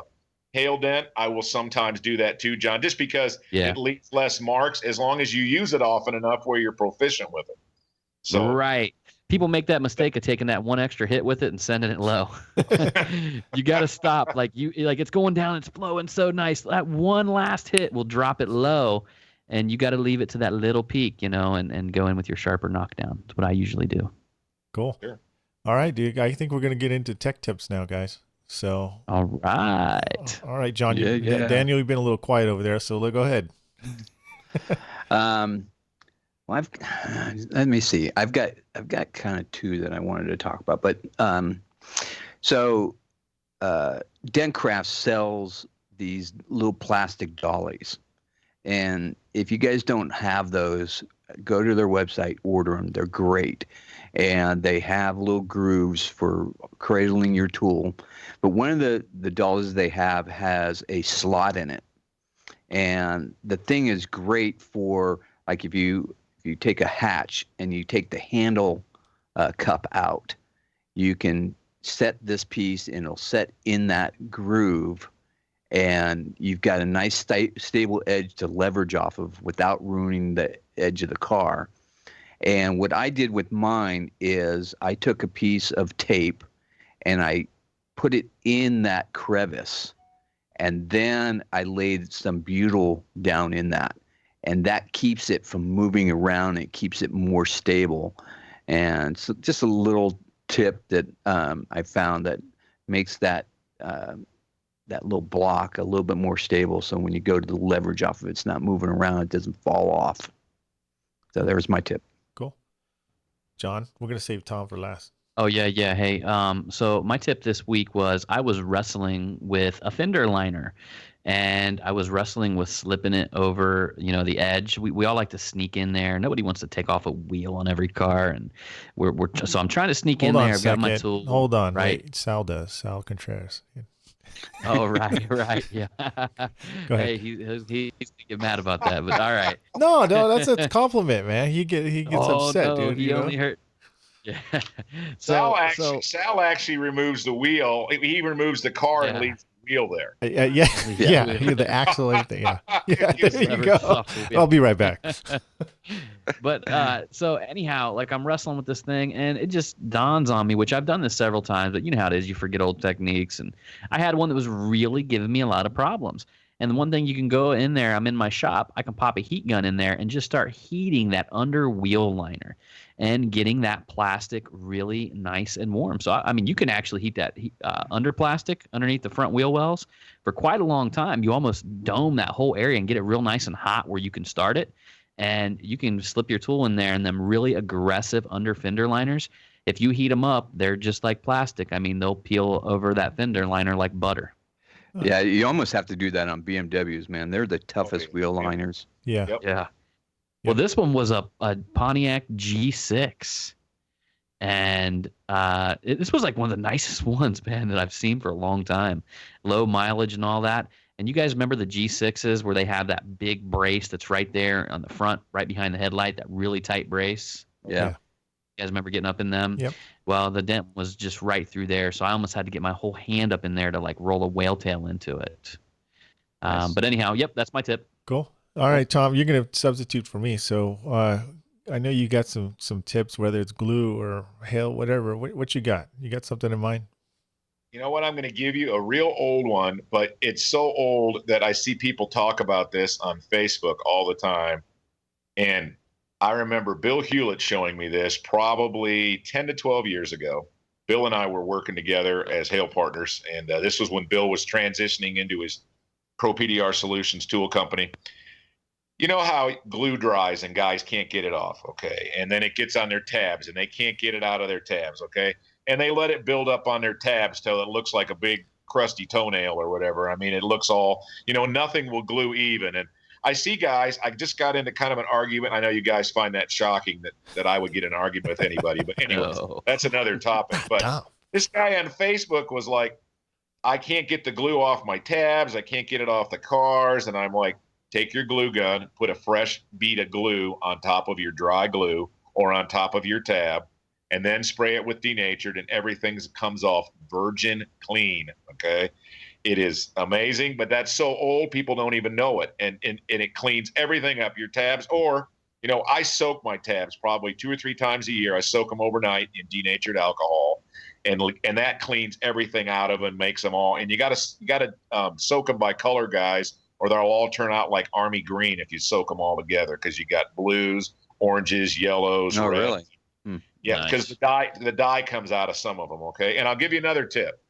hail dent, I will sometimes do that too, John, just because it leaves less marks as long as you use it often enough where you're proficient with it. So right. People make that mistake of taking that one extra hit with it and sending it low. You got to stop. Like it's going down, it's flowing so nice. That one last hit will drop it low. And you got to leave it to that little peak, and go in with your sharper knockdown. That's what I usually do. Cool. Sure. All right, dude. I think we're going to get into tech tips now, guys. So. All right, John. Daniel, you've been a little quiet over there, so go ahead. Well, let me see. I've got kind of two that I wanted to talk about, but Dentcraft sells these little plastic dollies. And if you guys don't have those, go to their website, order them. They're great. And they have little grooves for cradling your tool. But one of the dollies they have has a slot in it. And the thing is great for, like, if you take a hatch and you take the handle cup out, you can set this piece and it'll set in that groove. And you've got a nice stable edge to leverage off of without ruining the edge of the car. And what I did with mine is I took a piece of tape and I put it in that crevice. And then I laid some butyl down in that. And that keeps it from moving around. It keeps it more stable. And so just a little tip that I found that makes that that little block a little bit more stable. So when you go to the leverage off of it, it's not moving around. It doesn't fall off. So there's my tip. Cool. John, we're going to save Tom for last. Oh yeah, yeah. Hey, so my tip this week was I was wrestling with a fender liner, and I was wrestling with slipping it over, the edge. We all like to sneak in there. Nobody wants to take off a wheel on every car, and so I'm trying to sneak in there. I've got my tool. Hold on, right? Wait, Sal Contreras. Oh right, yeah. Go ahead. Hey, he's gonna get mad about that, but all right. No, that's a compliment, man. He gets upset, no, dude. He only hurt. Yeah. Sal actually removes the wheel. He removes the car and leaves the wheel there. Yeah. The axle, everything. Yeah. There you go. I'll be right back. But so anyhow, like I'm wrestling with this thing, and it just dawns on me, which I've done this several times, but you know how it is. You forget old techniques, and I had one that was really giving me a lot of problems. And the one thing you can go in there, I'm in my shop, I can pop a heat gun in there and just start heating that under wheel liner and getting that plastic really nice and warm. So, I mean, you can actually heat that under plastic underneath the front wheel wells for quite a long time. You almost dome that whole area and get it real nice and hot where you can start it. And you can slip your tool in there, and them really aggressive under fender liners, if you heat them up, they're just like plastic. I mean, they'll peel over that fender liner like butter. Yeah, you almost have to do that on BMWs, man. They're the toughest wheel liners. Yeah. Yep. Yeah. Well, this one was a Pontiac G6. And this was like one of the nicest ones, man, that I've seen for a long time. Low mileage and all that. And you guys remember the G6s where they have that big brace that's right there on the front, right behind the headlight, that really tight brace? Yeah. You guys remember getting up in them? Yep. Well, the dent was just right through there, so I almost had to get my whole hand up in there to like roll a whale tail into it. Nice. But anyhow, yep, that's my tip. Cool. All right, Tom, you're going to substitute for me. So I know you got some tips, whether it's glue or hail, whatever. What you got? You got something in mind? You know what? I'm going to give you a real old one, but it's so old that I see people talk about this on Facebook all the time. And I remember Bill Hewlett showing me this probably 10 to 12 years ago. Bill and I were working together as Hale partners, and this was when Bill was transitioning into his Pro PDR Solutions tool company. You know how glue dries and guys can't get it off, okay? And then it gets on their tabs, and they can't get it out of their tabs, okay? And they let it build up on their tabs till it looks like a big crusty toenail or whatever. I mean, it looks all, nothing will glue even. And I see guys, I just got into kind of an argument. I know you guys find that shocking that I would get an argument with anybody, but anyways, That's another topic. But this guy on Facebook was like, I can't get the glue off my tabs. I can't get it off the cars. And I'm like, take your glue gun, put a fresh bead of glue on top of your dry glue or on top of your tab, and then spray it with denatured, and everything comes off virgin clean, okay? It is amazing, but that's so old, people don't even know it. And it cleans everything up, your tabs. Or, I soak my tabs probably 2 or 3 times a year. I soak them overnight in denatured alcohol, and that cleans everything out of them, makes them all. And you got to soak them by color, guys, or they'll all turn out like army green if you soak them all together, because you got blues, oranges, yellows, Oh, reds. really? Yeah, because the dye comes out of some of them, okay? And I'll give you another tip.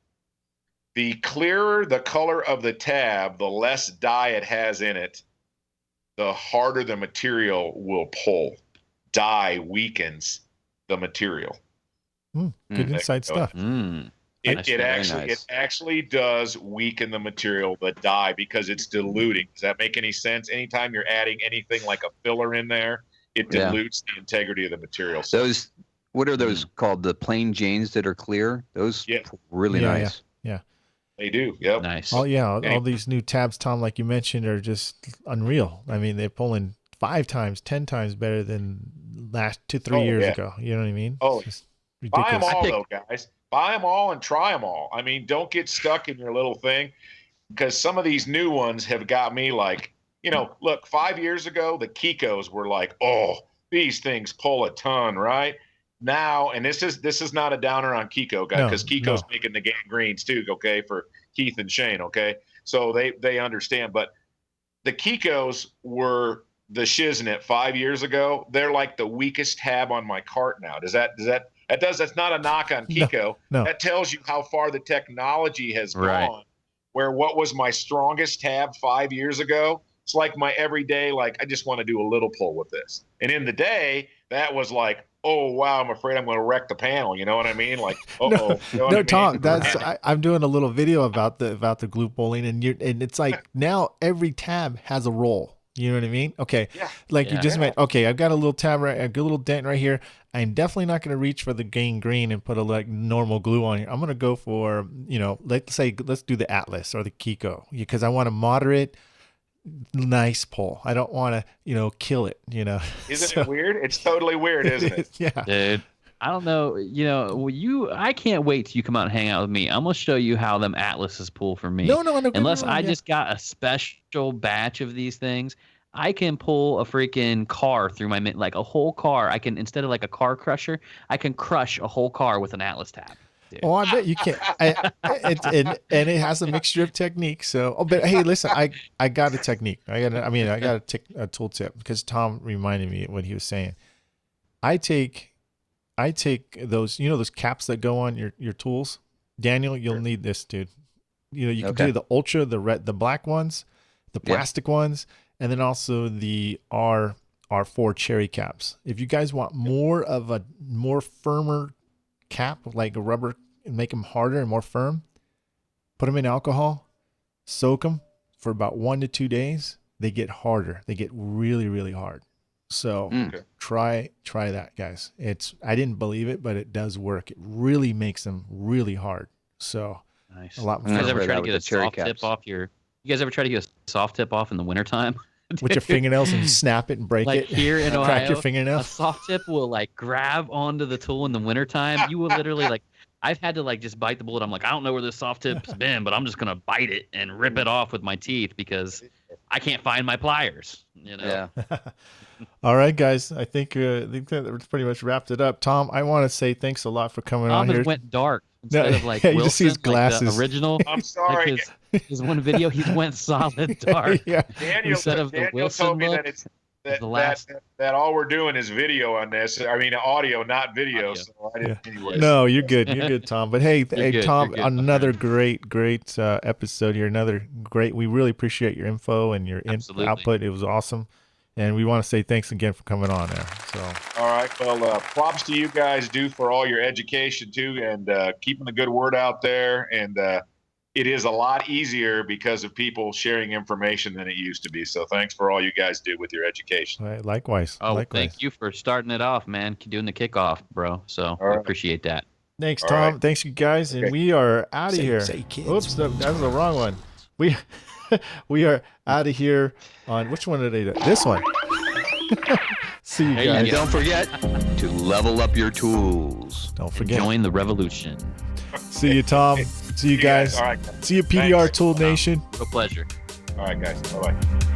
The clearer the color of the tab, the less dye it has in it, the harder the material will pull. Dye weakens the material. Good inside stuff. It actually does weaken the material, the dye, because it's diluting. Does that make any sense? Anytime you're adding anything like a filler in there, it dilutes the integrity of the material. So what are those called? The plain Janes that are clear? Those really nice. Yeah. They do. Yep. Nice. All these new tabs, Tom, like you mentioned, are just unreal. I mean, they're pulling 5 times, 10 times better than last 2-3 years ago. You know what I mean? Oh, it's ridiculous. Buy them all, though, guys. Buy them all and try them all. I mean, don't get stuck in your little thing, because some of these new ones have got me like, look, 5 years ago, the Kikos were like, oh, these things pull a ton, right? Now, and this is not a downer on Kiko, guys, because Kiko's making the gangrenes too, okay, for Keith and Shane, okay? So they understand. But the Kikos were the shiznit 5 years ago. They're like the weakest tab on my cart now. That's not a knock on Kiko. No. That tells you how far the technology has gone. where what was my strongest tab 5 years ago, it's like my everyday, like, I just want to do a little pull with this. And in the day, that was like, oh, wow, I'm afraid I'm going to wreck the panel. You know what I mean? Like, uh-oh. You know what I mean? Tom, I'm doing a little video about the glute bowling, and it's like now every tab has a roll. You know what I mean? Okay. Yeah. Like you just meant, okay, I've got a little tab right, a little dent right here. I'm definitely not going to reach for the gain green and put a like normal glue on here. I'm going to go for, let's do the Atlas or the Kiko, because I want a moderate, nice pull. I don't want to, kill it, Isn't it weird? It's totally weird, isn't it? Yeah. Dude, I don't know. I can't wait till you come out and hang out with me. I'm going to show you how them Atlases pull for me. No. Unless I just got a special batch of these things, I can pull a freaking car through my, like a whole car. I can, instead of like a car crusher, I can crush a whole car with an Atlas tab. Dude. Oh, I bet you can. And it has a mixture of techniques. So, but hey, listen, I got a technique. I got a tool tip, because Tom reminded me what he was saying. I take those, those caps that go on your tools. Daniel, you'll need this, dude. You can do the ultra, the red, the black ones, the plastic ones, and then also the R4 cherry caps. If you guys want more of a more firmer cap, like a rubber, and make them harder and more firm, put them in alcohol, soak them for about 1 to 2 days. They get harder. They get really, really hard. So try that, guys. I didn't believe it, but it does work. It really makes them really hard. So nice. A lot more. You guys ever try to get a soft tip off You guys ever try to get a soft tip off in the wintertime? With your fingernails and snap it and break like it. Here in Ohio, crack your fingernail. A soft tip will like grab onto the tool in the wintertime. You will literally like, I've had to like just bite the bullet. I'm like, I don't know where this soft tip's been, but I'm just gonna bite it and rip it off with my teeth because I can't find my pliers. Yeah. All right, guys. I think that pretty much wrapped it up. Tom, I want to say thanks a lot for coming on here. Went dark instead of like you Wilson, just see his glasses. like the original. I'm sorry. Like his one video, he went solid dark. Daniel, instead of the Wilson told me look, that it's that all we're doing is video on this. I mean, audio, not video. Audio. So I didn't. Anyways. No, you're good. You're good, Tom. But hey, good, Tom, you're good, another great episode here. Another great. We really appreciate your info and your output. It was awesome. And we want to say thanks again for coming on there. So. All right. Well, props to you guys for all your education too, and keeping the good word out there. And it is a lot easier because of people sharing information than it used to be. So thanks for all you guys do with your education. Right, likewise. Thank you for starting it off, man. Doing the kickoff, bro. So I appreciate that. Thanks, Tom. Right. Thanks, you guys. And we are out of here. Oops, that was the wrong one. We are out of here on which one did I do? This one. See you guys. And don't forget to level up your tools. Don't forget. Join the revolution. See you, Tom. See you guys. All right. See you, PDR Tool Nation. A pleasure. All right, guys. Bye-bye.